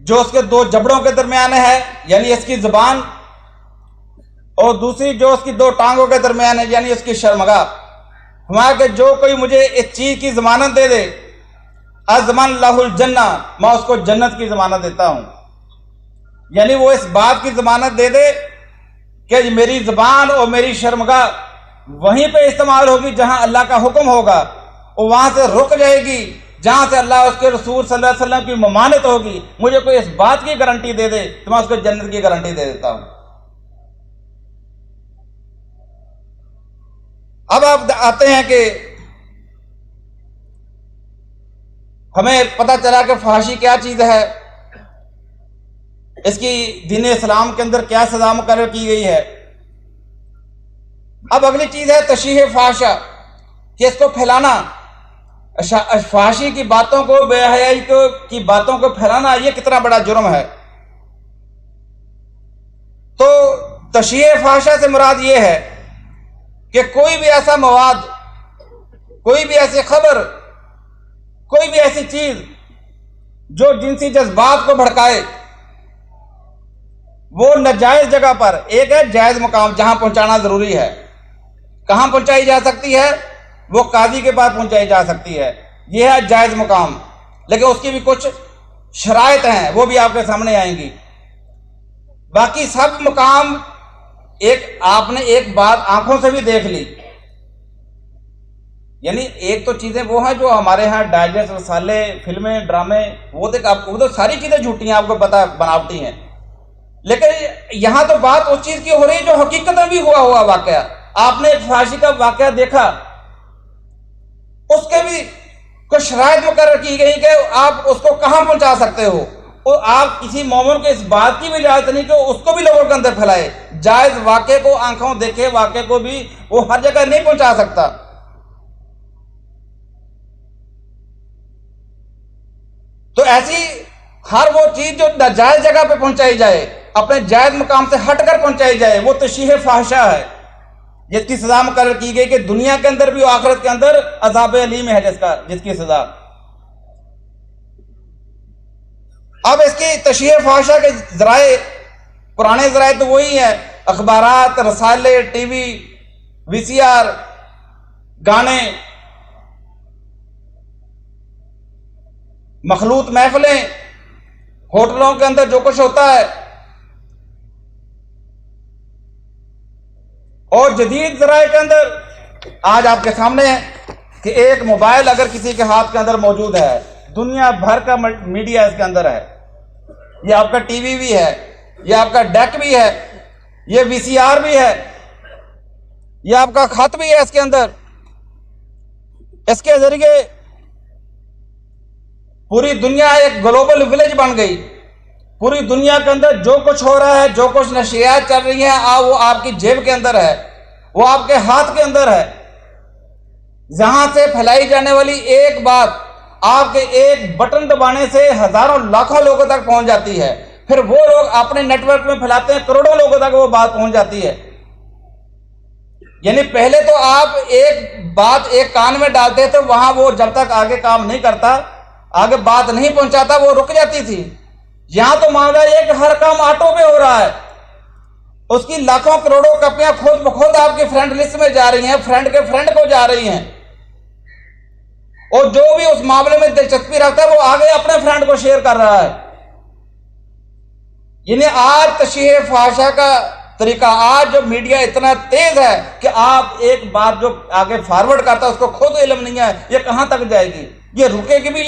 جو اس کے 2 جبڑوں کے درمیان ہے یعنی اس کی زبان، اور دوسری جو اس کی 2 ٹانگوں کے درمیان ہے یعنی اس کی شرمگاہ. ہمارا کہ جو کوئی مجھے اس چیز کی ضمانت دے دے اضمن لہ الجنہ، میں اس کو جنت کی ضمانت دیتا ہوں. یعنی وہ اس بات کی ضمانت دے دے کہ میری زبان اور میری شرمگاہ وہیں پہ استعمال ہوگی جہاں اللہ کا حکم ہوگا، اور وہاں سے رک جائے گی جہاں سے اللہ اس کے رسول صلی اللہ علیہ وسلم کی ممانعت ہوگی. مجھے کوئی اس بات کی گارنٹی دے دے تو میں اس کو جنت کی گارنٹی دے دیتا ہوں. اب آپ آتے ہیں کہ ہمیں پتہ چلا کہ فحاشی کیا چیز ہے، اس کی دین اسلام کے اندر کیا سزا مقرر کی گئی ہے. اب اگلی چیز ہے تشریح فحاشا، کہ اس کو پھیلانا، فحاشی کی باتوں کو، بے حیائی کی باتوں کو پھیلانا یہ کتنا بڑا جرم ہے. تو تشریح فحاشا سے مراد یہ ہے کہ کوئی بھی ایسا مواد، کوئی بھی ایسی خبر، کوئی بھی ایسی چیز جو جنسی جذبات کو بھڑکائے، وہ ناجائز جگہ پر، ایک ہے جائز مقام جہاں پہنچانا ضروری ہے، کہاں پہنچائی جا سکتی ہے، وہ قاضی کے پاس پہنچائی جا سکتی ہے، یہ ہے جائز مقام. لیکن اس کی بھی کچھ شرائط ہیں، وہ بھی آپ کے سامنے آئیں گی. باقی سب مقام آپ نے ایک بات آنکھوں سے بھی دیکھ لی، یعنی ایک تو چیزیں وہ ہیں جو ہمارے ہاں ڈائجسٹ، رسالے، فلمیں، ڈرامے، وہ تو ساری چیزیں جھوٹی ہیں، آپ کو پتہ بناوٹی ہیں. لیکن یہاں تو بات اس چیز کی ہو رہی ہے جو حقیقت میں بھی ہوا واقعہ. آپ نے ایک فحاشی کا واقعہ دیکھا، اس کے بھی کچھ شرائط مقرر کی گئی کہ آپ اس کو کہاں پہنچا سکتے ہو. آپ کسی مومن کو اس بات کی بھی اجازت نہیں کہ اس کو بھی لوگوں کے اندر پھیلائے. جائز واقعے کو آنکھوں دیکھے واقعے کو بھی وہ ہر جگہ نہیں پہنچا سکتا. تو ایسی ہر وہ چیز جو ناجائز جگہ پہ پہنچائی جائے، اپنے جائز مقام سے ہٹ کر پہنچائی جائے، وہ تشریح فاحشہ ہے، جس کی سزا مقرر کی گئی کہ دنیا کے اندر بھی اور آخرت کے اندر عذاب علیم ہے جس کی سزا. اب اس کی تشریح فاحشہ کے ذرائع، پرانے ذرائع تو وہی ہیں، اخبارات، رسالے، ٹی وی، وی سی آر، گانے، مخلوط محفلیں، ہوٹلوں کے اندر جو کچھ ہوتا ہے. اور جدید ذرائع کے اندر آج آپ کے سامنے ہے کہ ایک موبائل اگر کسی کے ہاتھ کے اندر موجود ہے، دنیا بھر کا میڈیا اس کے اندر ہے. یہ آپ کا ٹی وی بھی ہے، یہ آپ کا ڈیک بھی ہے، یہ وی سی آر بھی ہے، یہ آپ کا خط بھی ہے اس کے اندر. اس کے ذریعے پوری دنیا ایک گلوبل ولیج بن گئی. پوری دنیا کے اندر جو کچھ ہو رہا ہے، جو کچھ نشریات چل رہی ہیں، وہ آپ کی جیب کے اندر ہے، وہ آپ کے ہاتھ کے اندر ہے. جہاں سے پھیلائی جانے والی ایک بات آپ کے ایک بٹن دبانے سے ہزاروں لاکھوں لوگوں تک پہنچ جاتی ہے. پھر وہ لوگ اپنے نیٹ ورک میں پھیلاتے ہیں، کروڑوں لوگوں تک وہ بات پہنچ جاتی ہے. یعنی پہلے تو آپ ایک بات ایک کان میں ڈالتے تھے، وہاں وہ جب تک آگے کام نہیں کرتا، آگے بات نہیں پہنچاتا، وہ رک جاتی تھی. یہاں تو معاملہ یہ کہ ہر کام آٹو پہ ہو رہا ہے. اس کی لاکھوں کروڑوں کاپیاں خود بخود آپ کی فرینڈ لسٹ میں جا رہی ہیں، فرینڈ کے فرینڈ کو جا رہی ہیں، اور جو بھی اس معاملے میں دلچسپی رکھتا ہے وہ آگے اپنے فرینڈ کو شیئر کر رہا ہے. یعنی آج تشریح فاحشہ کا طریقہ، آج جو میڈیا اتنا تیز ہے کہ آپ ایک بات جو آگے فارورڈ کرتا ہے اس کو خود علم نہیں ہے یہ کہاں تک جائے گی، یہ رکے گی بھی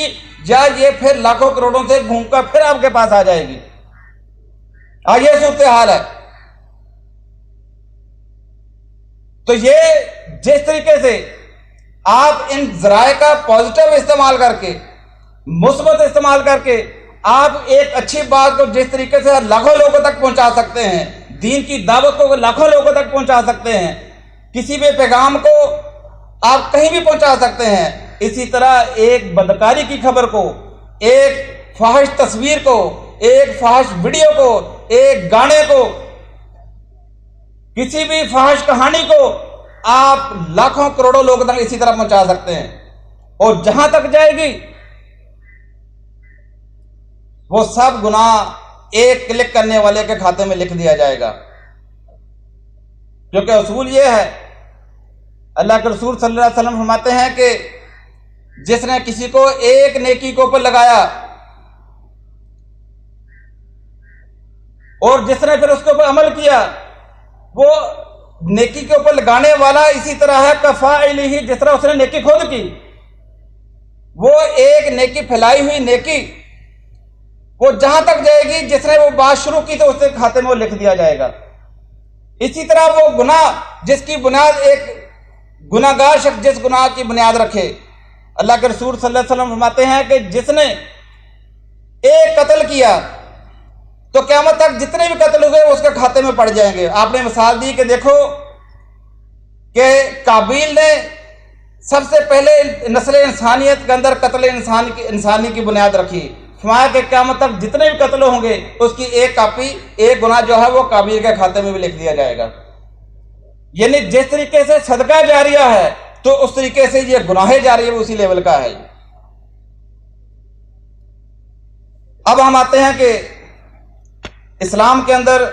یا یہ پھر لاکھوں کروڑوں سے گھوم کر پھر آپ کے پاس آ جائے گی. یہ صورتحال ہے. تو یہ جس طریقے سے آپ ان ذرائع کا پازیٹیو استعمال کر کے، مثبت استعمال کر کے آپ ایک اچھی بات کو جس طریقے سے لاکھوں لوگوں تک پہنچا سکتے ہیں، دین کی دعوت کو لاکھوں لوگوں تک پہنچا سکتے ہیں، کسی بھی پیغام کو آپ کہیں بھی پہنچا سکتے ہیں، اسی طرح ایک بدکاری کی خبر کو، ایک فاحش تصویر کو، ایک فاحش ویڈیو کو، ایک گانے کو، کسی بھی فاحش کہانی کو آپ لاکھوں کروڑوں لوگوں تک اسی طرح پہنچا سکتے ہیں. اور جہاں تک جائے گی وہ سب گناہ ایک کلک کرنے والے کے کھاتے میں لکھ دیا جائے گا. کیونکہ اصول یہ ہے، اللہ کے رسول صلی اللہ علیہ وسلم فرماتے ہیں کہ جس نے کسی کو ایک نیکی کے اوپر لگایا اور جس نے پھر اس کے اوپر عمل کیا، وہ نیکی کے اوپر لگانے والا اسی طرح ہے کفاعلہ، جس طرح اس نے نیکی خود کی. وہ ایک نیکی پھیلائی ہوئی نیکی وہ جہاں تک جائے گی، جس نے وہ بات شروع کی تو اس کے کھاتے میں وہ لکھ دیا جائے گا. اسی طرح وہ گناہ جس کی بنیاد ایک گناہ گار شخص جس گناہ کی بنیاد رکھے، اللہ کے رسول صلی اللہ علیہ وسلم فرماتے ہیں کہ جس نے ایک قتل کیا تو قیامت تک جتنے بھی قتل ہوئے وہ اس کے کھاتے میں پڑ جائیں گے. آپ نے مثال دی کہ دیکھو کہ قابیل نے سب سے پہلے نسل انسانیت کے اندر قتل انسانی کی بنیاد رکھی. فرمایا کہ قیامت تک جتنے بھی قتل ہوں گے اس کی ایک کاپی، ایک گناہ جو ہے وہ قابیل کے کھاتے میں بھی لکھ دیا جائے گا. یعنی جس طریقے سے صدقہ جاریہ ہے تو اس طریقے سے یہ گناہ جاریہ بھی اسی لیول کا ہے. اب ہم آتے ہیں کہ اسلام کے اندر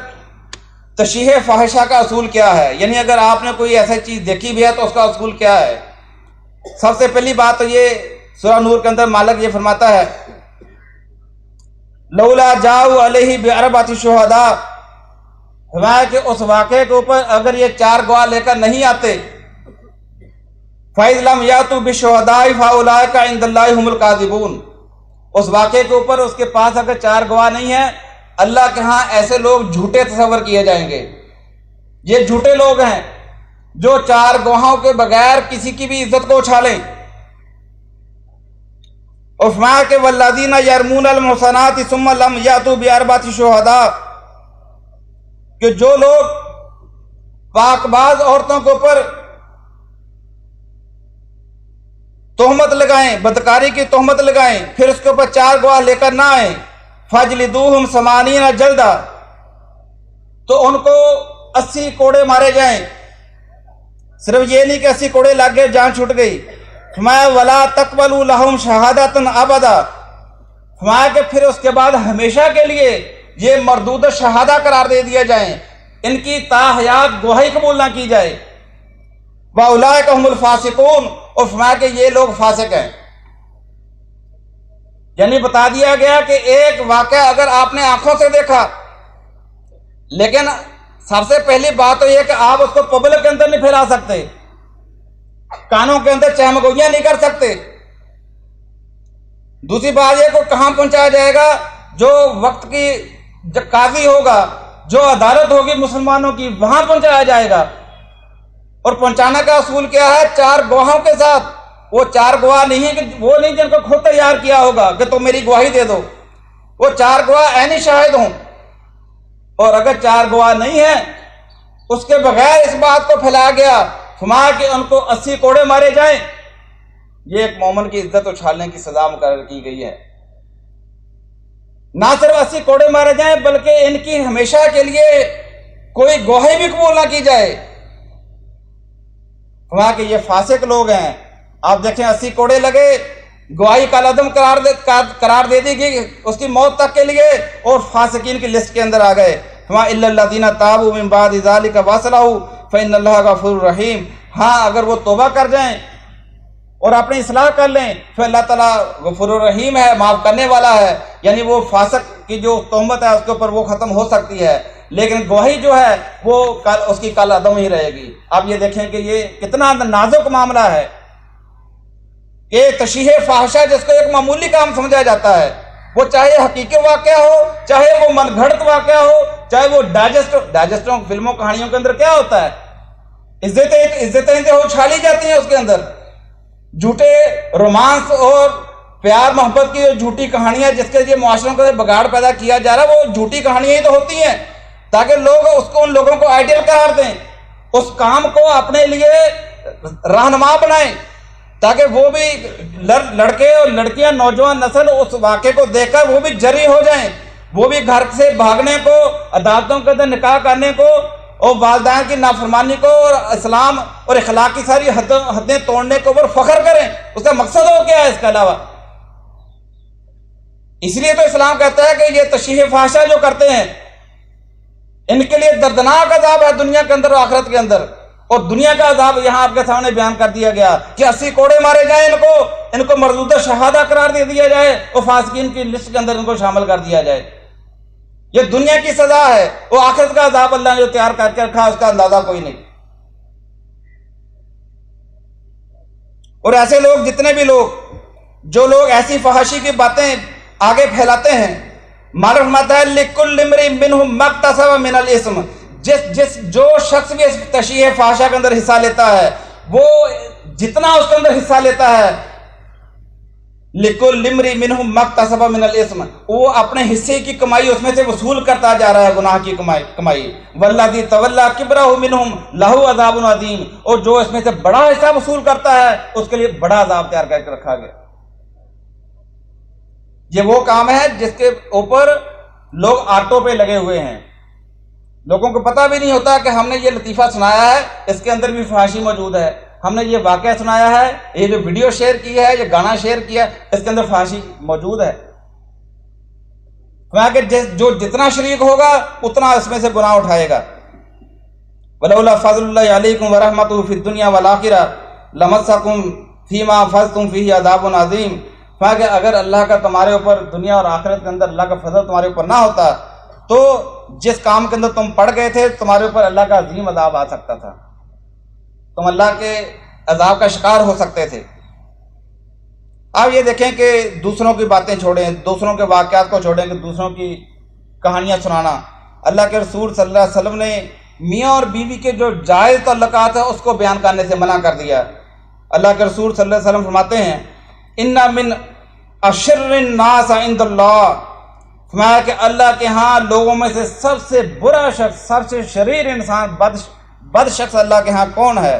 تشریح فاحشہ کا اصول کیا ہے. یعنی اگر آپ نے کوئی ایسی چیز دیکھی بھی ہے تو اس کا اصول کیا ہے. سب سے پہلی بات تو یہ سورہ نور کے اندر مالک یہ فرماتا ہے لولا جاؤ علیہ باربعۃ شہداء، فرمایا کہ اس واقعے کے اوپر اگر یہ 4 گواہ لے کر نہیں آتے، فَإِذْ لَمْ يَأْتُوا بِالشُّهَدَاءِ فَأُولَٰئِكَ عِندَ اللَّهِ هُمُ الْكَاذِبُونَ. اس واقعے کے اوپر اس کے پاس اگر 4 گواہ نہیں ہیں، اللہ کے ہاں ایسے لوگ جھوٹے تصور کیے جائیں گے. یہ جھوٹے لوگ ہیں جو 4 گواہوں کے بغیر کسی کی بھی عزت کو اچھالیں. اور فرمایا کہ والذین یرمون المحصنات ثم لم یاتوا باربعۃ شہداء، کہ جو لوگ پاک باز عورتوں کے اوپر تہمت لگائیں، بدکاری کی تہمت لگائیں، پھر اس کے اوپر 4 گواہ لے کر نہ آئیں، فاجلدوہم 80 جلدہ، تو ان کو 80 کوڑے مارے جائیں۔ صرف یہ نہیں کہ 80 کوڑے لگ گئے جان چھوٹ گئی، فرمایا ولا تقبلوا لہم شہادۃ ابدا، فرمایا کہ پھر اس کے بعد ہمیشہ کے لیے یہ مردود شہادہ قرار دے دیا جائیں، ان کی تاحیات گواہی قبول نہ کی جائے۔ وَأُولَٰئِكَ هُمُ الْفَاسِقُونَ، اور فرمایا کہ یہ لوگ فاسق ہیں۔ یعنی بتا دیا گیا کہ ایک واقعہ اگر آپ نے آنکھوں سے دیکھا، لیکن سب سے پہلی بات تو یہ کہ آپ اس کو پبلک کے اندر نہیں پھیلا سکتے، کانوں کے اندر چہمگوئیاں نہیں کر سکتے۔ دوسری بات یہ کو کہاں پہنچایا جائے گا؟ جو وقت کی جو قاضی ہوگا، جو عدالت ہوگی مسلمانوں کی، وہاں پہنچایا جائے گا۔ اور پہنچانے کا اصول کیا ہے؟ 4 گواہوں کے ساتھ۔ وہ 4 گواہ نہیں کہ وہ نہیں جن کو خود تیار کیا ہوگا کہ تم میری گواہی دے دو، وہ 4 گواہ عینی شاہد ہوں۔ اور اگر 4 گواہ نہیں ہیں، اس کے بغیر اس بات کو پھیلایا گیا، فرمایا کہ ان کو 80 کوڑے مارے جائیں، یہ ایک مومن کی عزت اچھالنے کی سزا مقرر کی گئی ہے۔ نہ صرف 80 کوڑے مارے جائیں بلکہ ان کی ہمیشہ کے لیے کوئی گواہی بھی قبول نہ کی جائے۔ فرمایا کہ یہ فاسق لوگ ہیں۔ آپ دیکھیں 80 کوڑے لگے، گواہی کالعدم قرار دے دی گئی اس کی موت تک کے لیے، اور فاسقین کی لسٹ کے اندر آ گئے۔ فرمایا الا الذین تابوا من بعد ذلک واصلحوا فإن اللہ غفور رحیم، ہاں اگر وہ توبہ کر جائیں اور اپنی اصلاح کر لیں پھر اللہ تعالیٰ غفور الرحیم ہے، معاف کرنے والا ہے۔ یعنی وہ فاسق کی جو تہمت ہے اس کے اوپر وہ ختم ہو سکتی ہے، لیکن گواہی جو ہے وہ اس کی کل عدم ہی رہے گی۔ آپ یہ دیکھیں کہ یہ کتنا نازک معاملہ ہے کہ تشریح فاحشہ جس کو ایک معمولی کام سمجھا جاتا ہے، وہ چاہے حقیقی واقعہ ہو، چاہے وہ من گھڑت واقعہ ہو، چاہے وہ ڈائجسٹوں فلموں کہانیوں کے اندر کیا ہوتا ہے، عزتیں جو چھالی جاتی ہیں اس کے اندر، جھوٹے رومانس اور پیار محبت کی جو جھوٹی کہانیاں جس کے لیے معاشروں کا بگاڑ پیدا کیا جا رہا ہے، وہ جھوٹی کہانیاں ہی تو ہوتی ہیں تاکہ لوگ اس کو ان لوگوں کو آئیڈیل قرار دیں، اس کام کو اپنے لیے رہنما بنائیں، تاکہ وہ بھی لڑکے اور لڑکیاں نوجوان نسل اس واقعے کو دیکھ کر وہ بھی جری ہو جائیں، وہ بھی گھر سے بھاگنے کو، عدالتوں کے اندر نکاح کرنے کو اور والدین کی نافرمانی کو اور اسلام اور اخلاق کی ساری حدیں توڑنے کے اوپر فخر کریں۔ اس کا مقصد ہو کیا ہے اس کے علاوہ؟ اس لیے تو اسلام کہتا ہے کہ یہ تشریح فحشہ جو کرتے ہیں ان کے لیے دردناک عذاب ہے دنیا کے اندر اور آخرت کے اندر۔ اور دنیا کا عذاب یہاں آپ کے سامنے بیان کر دیا گیا کہ 80 کوڑے مارے جائیں، ان کو مردودہ شہادہ قرار دے دیا جائے اور فاسقین کی لسٹ کے اندر ان کو شامل کر دیا جائے۔ یہ دنیا کی سزا ہے، وہ آخرت کا عذاب اللہ نے جو تیار کر کے رکھا اس کا اندازہ کوئی نہیں۔ اور ایسے لوگ جتنے بھی جو لوگ ایسی فحاشی کی باتیں آگے پھیلاتے ہیں، مالک فرماتا ہے لِكُلِّ امْرِئٍ مِّنْهُمْ مَا اكْتَسَبَ مِنَ الْإِثْمِ، جو شخص بھی اس تشریح فحشہ کے اندر حصہ لیتا ہے، وہ جتنا اس کے اندر حصہ لیتا ہے لِكُلِّ امْرِئٍ مِّنْهُمْ مَا اكْتَسَبَ مِنَ الْإِثْمِ، وہ اپنے حصے کی کمائی اس میں سے وصول کرتا جا رہا ہے، گناہ کی کمائی۔ وَالَّذِي تَوَلَّىٰ كِبْرَهُ مِنْهُمْ لَهُ عَذَابٌ عَظِيمٌ، اور جو اس میں سے بڑا حصہ وصول کرتا ہے اس کے لیے بڑا عذاب تیار کر کے رکھا گیا۔ یہ وہ کام ہے جس کے اوپر لوگ آٹو پہ لگے ہوئے ہیں، لوگوں کو پتہ بھی نہیں ہوتا کہ ہم نے یہ لطیفہ سنایا ہے اس کے اندر بھی فحاشی موجود ہے، ہم نے یہ واقعہ سنایا ہے، یہ جو ویڈیو شیئر کی ہے، یہ گانا شیئر کیا اس کے اندر فحاشی موجود ہے۔ کہ جو جتنا شریک ہوگا اتنا اس میں سے گناہ اٹھائے گا۔ وَلَوْلَا فَضْلُ اللَّهِ عَلَيْكُمْ وَرَحْمَتُهُ فِي الدُّنْيَا وَالْآخِرَةِ لَمَسَّكُمْ فِي مَا أَخَذْتُمْ فِيهِ عَذَابٌ عَظِيمٌ، کہ اگر اللہ کا تمہارے اوپر دنیا اور آخرت کے اندر اللہ کا فضل تمہارے اوپر نہ ہوتا تو جس کام کے اندر تم پڑ گئے تھے تمہارے اوپر اللہ کا عظیم عذاب آ سکتا تھا، تم اللہ کے عذاب کا شکار ہو سکتے تھے۔ آپ یہ دیکھیں کہ دوسروں کی باتیں چھوڑیں، دوسروں کے واقعات کو چھوڑیں کہ دوسروں کی کہانیاں سنانا۔ اللہ کے رسول صلی اللہ علیہ وسلم نے میاں اور بیوی کے جو جائز تعلقات ہیں اس کو بیان کرنے سے منع کر دیا۔ اللہ کے رسول صلی اللہ علیہ وسلم فرماتے ہیں اشر الناس عند اللہ، فرمایا کہ اللہ کے ہاں لوگوں میں سے سب سے برا شخص، سب سے شریر انسان، بد شخص اللہ کے ہاں کون ہے؟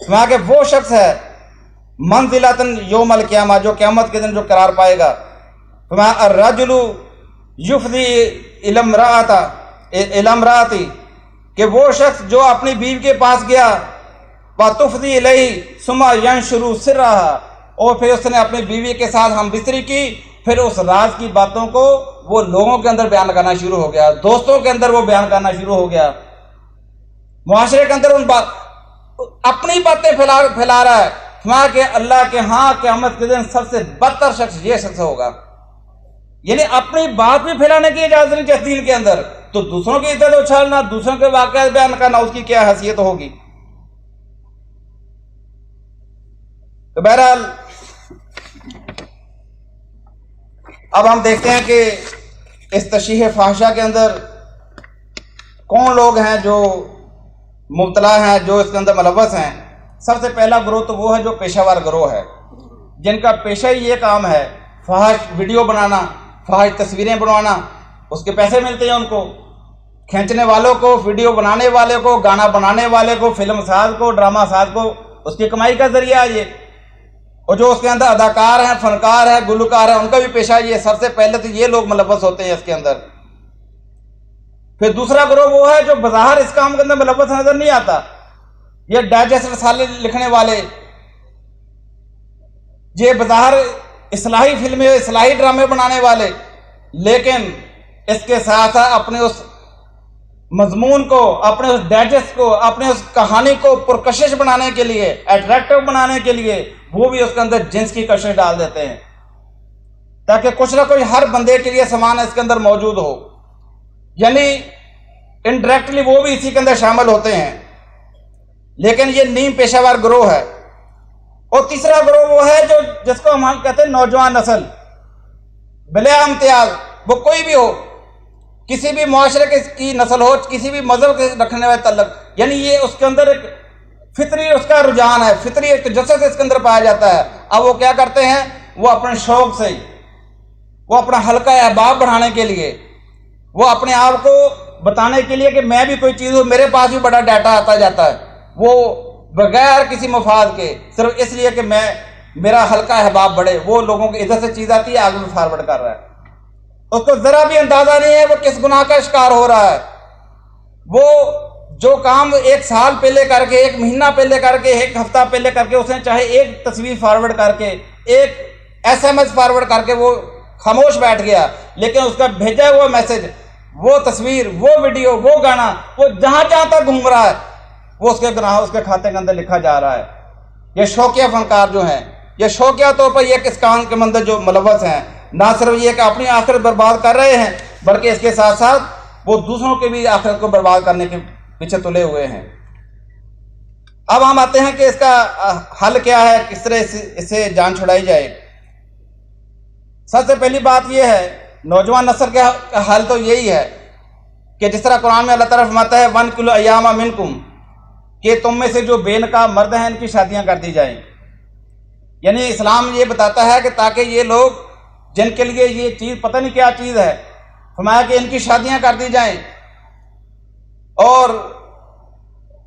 فرمایا کہ وہ شخص ہے منزلتاً یوم القیامہ، جو قیامت کے دن جو قرار پائے گا۔ فرمایا الرجل یفضی الی امرأتی، کہ وہ شخص جو اپنی بیوی کے پاس گیا، وتفضی الیہ ثم ینشر سرہا، اور پھر اس نے اپنی بیوی کے ساتھ ہم بستری کی، پھر اس راز کی باتوں کو وہ لوگوں کے اندر بیان کرنا شروع ہو گیا، دوستوں کے اندر وہ بیان کرنا شروع ہو گیا، معاشرے کے اندر اپنی باتیں پھیلا رہا ہے۔ فرمایا کہ اللہ کے ہاں قیامت کے دن سب سے بدتر شخص یہ شخص ہوگا۔ یعنی اپنی بات بھی پھیلانے کی اجازت نہیں چاہتی دین کے اندر، تو دوسروں کی عزت اچھالنا، دوسروں کے واقعات بیان کرنا، اس کی کیا حیثیت ہوگی؟ تو بہرحال اب ہم دیکھتے ہیں کہ اس تشریح فاحشہ کے اندر کون لوگ ہیں جو مبتلا ہیں، جو اس کے اندر ملوث ہیں۔ سب سے پہلا گروہ تو وہ ہے جو پیشہ ور گروہ ہے، جن کا پیشہ ہی یہ کام ہے فحش ویڈیو بنانا، فحش تصویریں بنوانا، اس کے پیسے ملتے ہیں ان کو، کھینچنے والوں کو، ویڈیو بنانے والے کو، گانا بنانے والے کو، فلم ساز کو، ڈرامہ ساز کو، اس کی کمائی کا ذریعہ ہے یہ۔ اور جو اس کے اندر اداکار ہیں، فنکار ہیں، گلوکار ہیں، ان کا بھی پیشہ یہ۔ سب سے پہلے تو یہ لوگ ملوث ہوتے ہیں اس کے اندر۔ پھر دوسرا گروہ وہ ہے جو بظاہر اس کام کے اندر ملوث نظر نہیں آتا، یہ ڈائجسٹ رسالے لکھنے والے، یہ بظاہر اصلاحی فلمیں، اصلاحی ڈرامے بنانے والے، لیکن اس کے ساتھ اپنے اس مضمون کو، اپنے اس ڈائجسٹ کو، اپنے اس کہانی کو پرکشش بنانے کے لیے، اٹریکٹو بنانے کے لیے، وہ بھی اس کے اندر جنس کی کشش ڈال دیتے ہیں، تاکہ کچھ نہ کچھ ہر بندے کے لیے سامان اس کے اندر موجود ہو۔ یعنی انڈائریکٹلی وہ بھی اسی کے اندر شامل ہوتے ہیں، لیکن یہ نیم پیشہ ور گروہ ہے۔ اور تیسرا گروہ وہ ہے جو جس کو ہم کہتے ہیں نوجوان نسل، بلا امتیاز، وہ کوئی بھی ہو، کسی بھی معاشرے کی نسل ہو، کسی بھی مذہب کے رکھنے والے تعلق، یعنی یہ اس کے اندر ایک فطری اس کا رجحان ہے، فطری ایک تجسس اس کے اندر پایا جاتا ہے۔ اب وہ کیا کرتے ہیں، وہ اپنے شوق سے، وہ اپنا حلقہ احباب بڑھانے کے لیے، وہ اپنے آپ کو بتانے کے لیے کہ میں بھی کوئی چیز ہوں، میرے پاس بھی بڑا ڈیٹا آتا جاتا ہے، وہ بغیر کسی مفاد کے، صرف اس لیے کہ میرا حلقہ احباب بڑھے، وہ لوگوں کی ادھر سے چیز آتی ہے آگے میں فارورڈ کر رہا ہے، اس کو ذرا بھی اندازہ نہیں ہے وہ کس گناہ کا شکار ہو رہا ہے۔ وہ جو کام ایک سال پہلے کر کے، ایک مہینہ پہلے کر کے، ایک ہفتہ پہلے کر کے، اس نے چاہے ایک تصویر فارورڈ کر کے، ایک SMS فارورڈ کر کے وہ خاموش بیٹھ گیا، لیکن اس کا بھیجا ہوا میسج، وہ تصویر، وہ ویڈیو، وہ گانا، وہ جہاں جہاں تک گھوم رہا ہے، وہ اس کے گناہ اس کے کھاتے کے اندر لکھا جا رہا ہے۔ یہ شوقیہ فنکار جو ہیں، یہ شوقیہ طور پر یہ کس کام کے اندر جو ملوث ہیں، نہ صرف یہ کہ اپنی آخرت برباد کر رہے ہیں، بلکہ اس کے ساتھ ساتھ وہ دوسروں کے بھی آخرت کو برباد کرنے کے پیچھے تلے ہوئے ہیں۔ اب ہم آتے ہیں کہ اس کا حل کیا ہے، کس طرح اس سے جان چھڑائی جائے۔ سب سے پہلی بات یہ ہے، نوجوان نسل کا حل تو یہی ہے کہ جس طرح قرآن میں اللہ تعالیٰ فرماتا ہے وَانْكِحُوا الْأَيَامَ مِنْكُمْ، کہ تم میں سے جو بے نکاح مرد ہیں ان کی شادیاں کر دی جائیں۔ یعنی اسلام یہ بتاتا ہے کہ تاکہ یہ لوگ جن کے لیے یہ چیز پتہ نہیں کیا چیز ہے، فرمایا کہ ان کی شادیاں کر دی جائیں۔ اور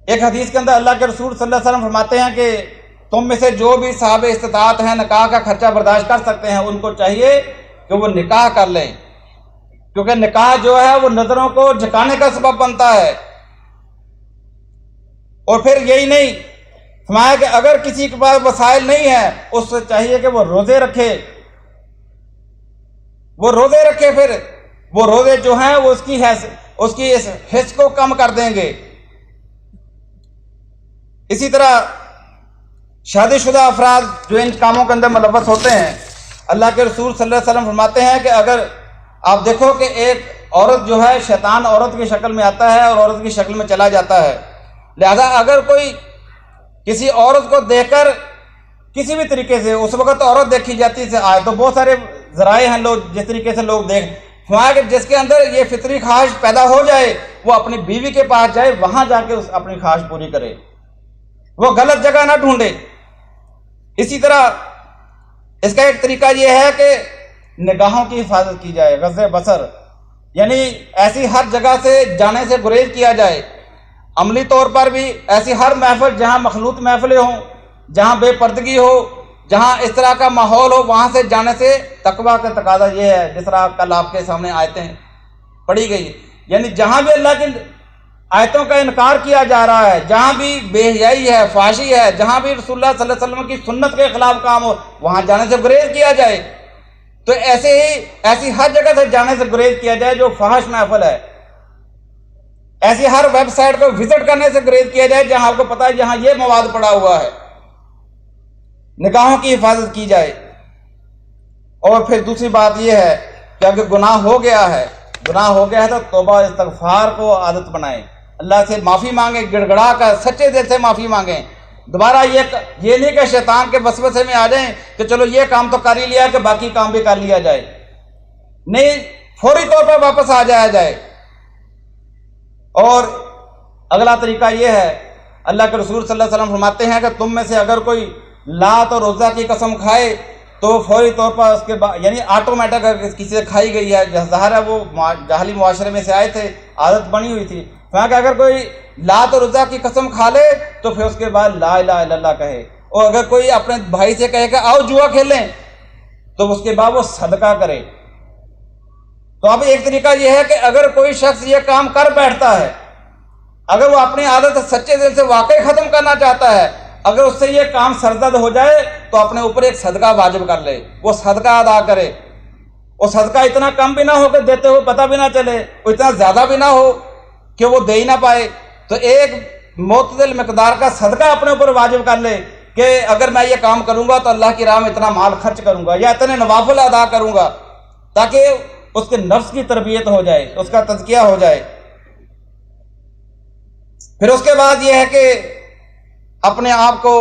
ایک حدیث کے اندر اللہ کے رسول صلی اللہ علیہ وسلم فرماتے ہیں کہ تم میں سے جو بھی صاحب استطاعت ہیں، نکاح کا خرچہ برداشت کر سکتے ہیں، ان کو چاہیے کہ وہ نکاح کر لیں، کیونکہ نکاح جو ہے وہ نظروں کو جھکانے کا سبب بنتا ہے۔ اور پھر یہی نہیں، فرمایا کہ اگر کسی کے پاس وسائل نہیں ہے، اس سے چاہیے کہ وہ روزے رکھے، پھر وہ روزے جو ہیں وہ اس کی اس حص کو کم کر دیں گے۔ اسی طرح شادی شدہ افراد جو ان کاموں کے اندر ملوث ہوتے ہیں، اللہ کے رسول صلی اللہ علیہ وسلم فرماتے ہیں کہ اگر آپ دیکھو کہ ایک عورت جو ہے، شیطان عورت کی شکل میں آتا ہے اور عورت کی شکل میں چلا جاتا ہے، لہذا اگر کوئی کسی عورت کو دیکھ کر کسی بھی طریقے سے، اس وقت عورت دیکھی جاتی سے آئے تو بہت سارے ذرائع ہیں لوگ جس طریقے سے لوگ فرمایا کہ جس کے اندر یہ فطری خواہش پیدا ہو جائے، وہ اپنی بیوی کے پاس جائے، وہاں جا کے اپنی خواہش پوری کرے، وہ غلط جگہ نہ ڈھونڈے۔ اسی طرح اس کا ایک طریقہ یہ ہے کہ نگاہوں کی حفاظت کی جائے، غض بصر، یعنی ایسی ہر جگہ سے جانے سے گریز کیا جائے۔ عملی طور پر بھی ایسی ہر محفل جہاں مخلوط محفلیں ہوں، جہاں بے پردگی ہو، جہاں اس طرح کا ماحول ہو، وہاں سے جانے سے تقویٰ کا تقاضا یہ ہے، جس طرح کل آپ کے سامنے آیتیں پڑھی گئی، یعنی جہاں بھی اللہ کی آیتوں کا انکار کیا جا رہا ہے، جہاں بھی بے حیائی ہے، فحاشی ہے، جہاں بھی رسول اللہ صلی اللہ علیہ وسلم کی سنت کے خلاف کام ہو، وہاں جانے سے گریز کیا جائے۔ تو ایسی ہر جگہ سے جانے سے گریز کیا جائے جو فحش محفل ہے، ایسی ہر ویب سائٹ کو وزٹ کرنے سے گریز کیا جائے جہاں آپ کو پتا ہے یہاں یہ مواد پڑا ہوا ہے۔ نگاہوں کی حفاظت کی جائے۔ اور پھر دوسری بات یہ ہے کہ اگر گناہ ہو گیا ہے تو توبہ استغفار کو عادت بنائیں، اللہ سے معافی مانگیں، گڑگڑا کر سچے دل سے معافی مانگیں۔ دوبارہ یہ نہیں کہ شیطان کے وسوسے میں آ جائیں کہ چلو یہ کام تو کر ہی لیا کہ باقی کام بھی کر لیا جائے، نہیں، فوری طور پر واپس آ جایا جائے۔ اور اگلا طریقہ یہ ہے، اللہ کے رسول صلی اللہ علیہ وسلم فرماتے ہیں کہ تم میں سے اگر کوئی لات اور عزیٰ کی قسم کھائے تو فوری طور پر اس کے بعد، یعنی آٹومیٹک کسی سے کھائی گئی ہے، ظاہر ہے وہ جاہلی معاشرے میں سے آئے تھے، عادت بنی ہوئی تھی، کہ اگر کوئی لات اور عزیٰ کی قسم کھا لے تو پھر اس کے بعد لا الہ الا اللہ کہے، اور اگر کوئی اپنے بھائی سے کہے کہ آؤ جوا کھیلیں تو اس کے بعد وہ صدقہ کرے۔ تو اب ایک طریقہ یہ ہے کہ اگر کوئی شخص یہ کام کر بیٹھتا ہے، اگر وہ اپنی عادت سچے دل سے واقعی ختم کرنا چاہتا ہے، اگر اس سے یہ کام سرزد ہو جائے تو اپنے اوپر ایک صدقہ واجب کر لے، وہ صدقہ ادا کرے۔ وہ صدقہ اتنا کم بھی نہ ہو کہ دیتے ہوئے پتہ بھی نہ چلے، وہ اتنا زیادہ بھی نہ ہو کہ وہ دے ہی نہ پائے، تو ایک معتدل مقدار کا صدقہ اپنے اوپر واجب کر لے کہ اگر میں یہ کام کروں گا تو اللہ کی راہ میں اتنا مال خرچ کروں گا یا اتنے نوافل ادا کروں گا، تاکہ اس کے نفس کی تربیت ہو جائے، اس کا تزکیہ ہو جائے۔ پھر اس کے بعد یہ ہے کہ اپنے آپ کو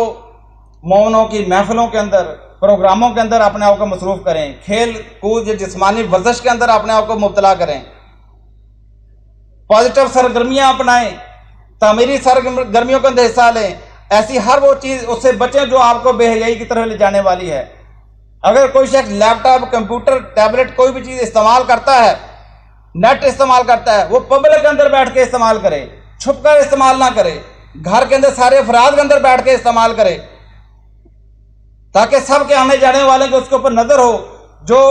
مومنوں کی محفلوں کے اندر، پروگراموں کے اندر اپنے آپ کو مصروف کریں، کھیل کود یا جسمانی ورزش کے اندر اپنے آپ کو مبتلا کریں، پازیٹیو سرگرمیاں اپنائیں، تعمیری سرگرمیوں کے اندر حصہ لیں، ایسی ہر وہ چیز اس سے بچیں جو آپ کو بے حیائی کی طرف لے جانے والی ہے۔ اگر کوئی شخص لیپ ٹاپ، کمپیوٹر، ٹیبلٹ، کوئی بھی چیز استعمال کرتا ہے، نیٹ استعمال کرتا ہے، وہ پبلک کے اندر بیٹھ کے استعمال کرے، چھپ کر استعمال نہ کرے، گھر کے اندر سارے افراد کے اندر بیٹھ کے استعمال کرے، تاکہ سب کے آنے جانے والے کو اس کے اوپر نظر ہو۔ جو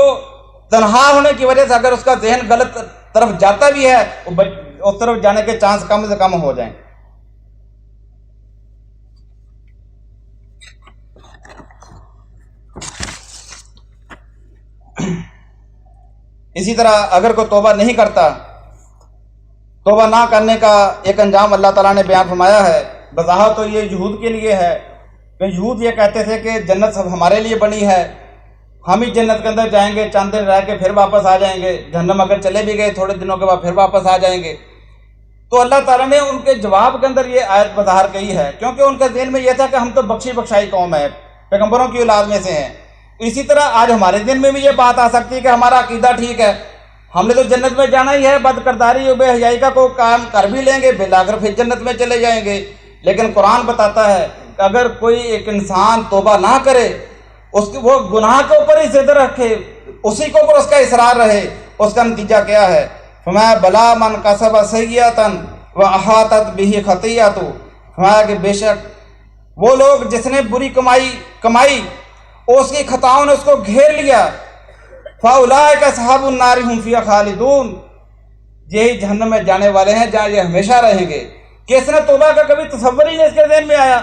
تنہا ہونے کی وجہ سے اگر اس کا ذہن غلط طرف جاتا بھی ہے، اس طرف جانے کے چانس کم سے کم ہو جائیں۔ اسی طرح اگر کوئی توبہ نہیں کرتا، توبہ نہ کرنے کا ایک انجام اللہ تعالیٰ نے بیان فرمایا ہے۔ بظاہر تو یہ یہود کے لیے ہے کہ یہود یہ کہتے تھے کہ جنت سب ہمارے لیے بنی ہے، ہم ہی جنت کے اندر جائیں گے، چند دن رہ کے پھر واپس آ جائیں گے، جہنم اگر چلے بھی گئے تھوڑے دنوں کے بعد پھر واپس آ جائیں گے۔ تو اللہ تعالیٰ نے ان کے جواب کے اندر یہ آیت بظاہر کہی ہے، کیونکہ ان کے ذہن میں یہ تھا کہ ہم تو بخشی بخشائی قوم ہے، پیغمبروں کی اولاد میں سے ہیں۔ اسی طرح آج ہمارے ذہن میں بھی یہ بات آ سکتی ہے کہ ہمارا عقیدہ ٹھیک ہے، ہم نے تو جنت میں جانا ہی ہے، بد کرداری و بے حیائی کا کوئی کام کر بھی لیں گے، بالآخر پھر جنت میں چلے جائیں گے۔ لیکن قرآن بتاتا ہے کہ اگر کوئی ایک انسان توبہ نہ کرے، وہ گناہ کے اوپر ہی ضد رکھے، اسی کے اوپر اس کا اصرار رہے، اس کا نتیجہ کیا ہے؟ فرمایا بلا من کسب سیئۃ واحاطت بہ خطیئۃ، فرمایا کہ بے شک وہ لوگ جس نے بری کمائی اس کی خطاؤں نے اس کو گھیر لیا، فاولئک اصحاب النار هم فیہا خالدون، یہی جہنم میں جانے والے ہیں جہاں یہ ہمیشہ رہیں گے۔ کہ اس نے توبہ کا کبھی تصور ہی نہیں اس کے ذہن میں آیا،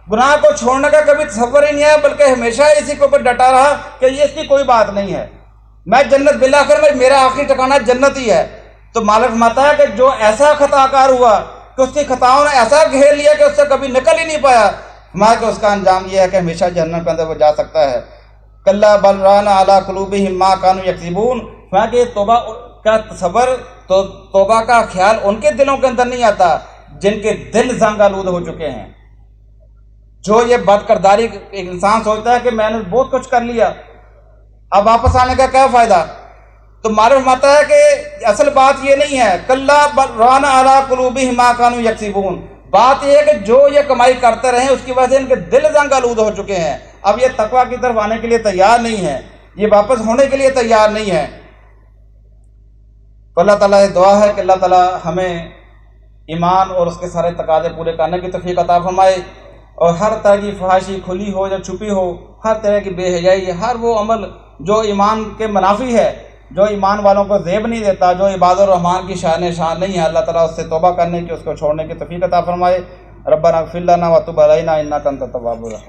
گناہ کو چھوڑنے کا کبھی تصور ہی نہیں آیا، بلکہ ہمیشہ اسی کے اوپر ڈٹا رہا کہ یہ اس کی کوئی بات نہیں ہے، میں جنت، بالآخر میں میرا آخری ٹھکانہ جنت ہی ہے۔ تو مالک فرماتا ہے کہ جو ایسا خطا کار ہوا کہ اس کی خطاؤں نے ایسا گھیر لیا کہ اس سے کبھی نکل ہی نہیں پایا، کہ اس کا انجام یہ ہے کہ ہمیشہ جہنم کے اندر وہ جا سکتا ہے۔ کلا بل ران علی قلوبہم ما کانوا یکسبون، کہ توبہ کا تصور، تو توبہ کا خیال ان کے دلوں کے اندر نہیں آتا جن کے دل زنگ آلود ہو چکے ہیں۔ جو یہ بد کرداری ایک انسان سوچتا ہے کہ میں نے بہت کچھ کر لیا، اب واپس آنے کا کیا فائدہ؟ تو معلوم آتا ہے کہ اصل بات یہ نہیں ہے، کلا بل ران علی قلوبہم ما کانوا یکسبون، بات یہ ہے کہ جو یہ کمائی کرتے رہے اس کی وجہ سے ان کے دل زنگ آلود ہو چکے ہیں، اب یہ تقویٰ کی طرف آنے کے لیے تیار نہیں ہے، یہ واپس ہونے کے لیے تیار نہیں ہے۔ تو اللہ تعالیٰ یہ دعا ہے کہ اللہ تعالیٰ ہمیں ایمان اور اس کے سارے تقاضے پورے کرنے کی توفیق عطا فرمائے، اور ہر طرح کی فحاشی کھلی ہو یا چھپی ہو، ہر طرح کی بے حیائی، ہر وہ عمل جو ایمان کے منافی ہے، جو ایمان والوں کو زیب نہیں دیتا، جو عباد الرحمن کی شان نہیں ہے، اللہ تعالیٰ اس سے توبہ کرنے کی، اس کو چھوڑنے کی توفیق عطا فرمائے۔ ربنا اغفر لنا وتب علینا انک انت التواب الرحیم۔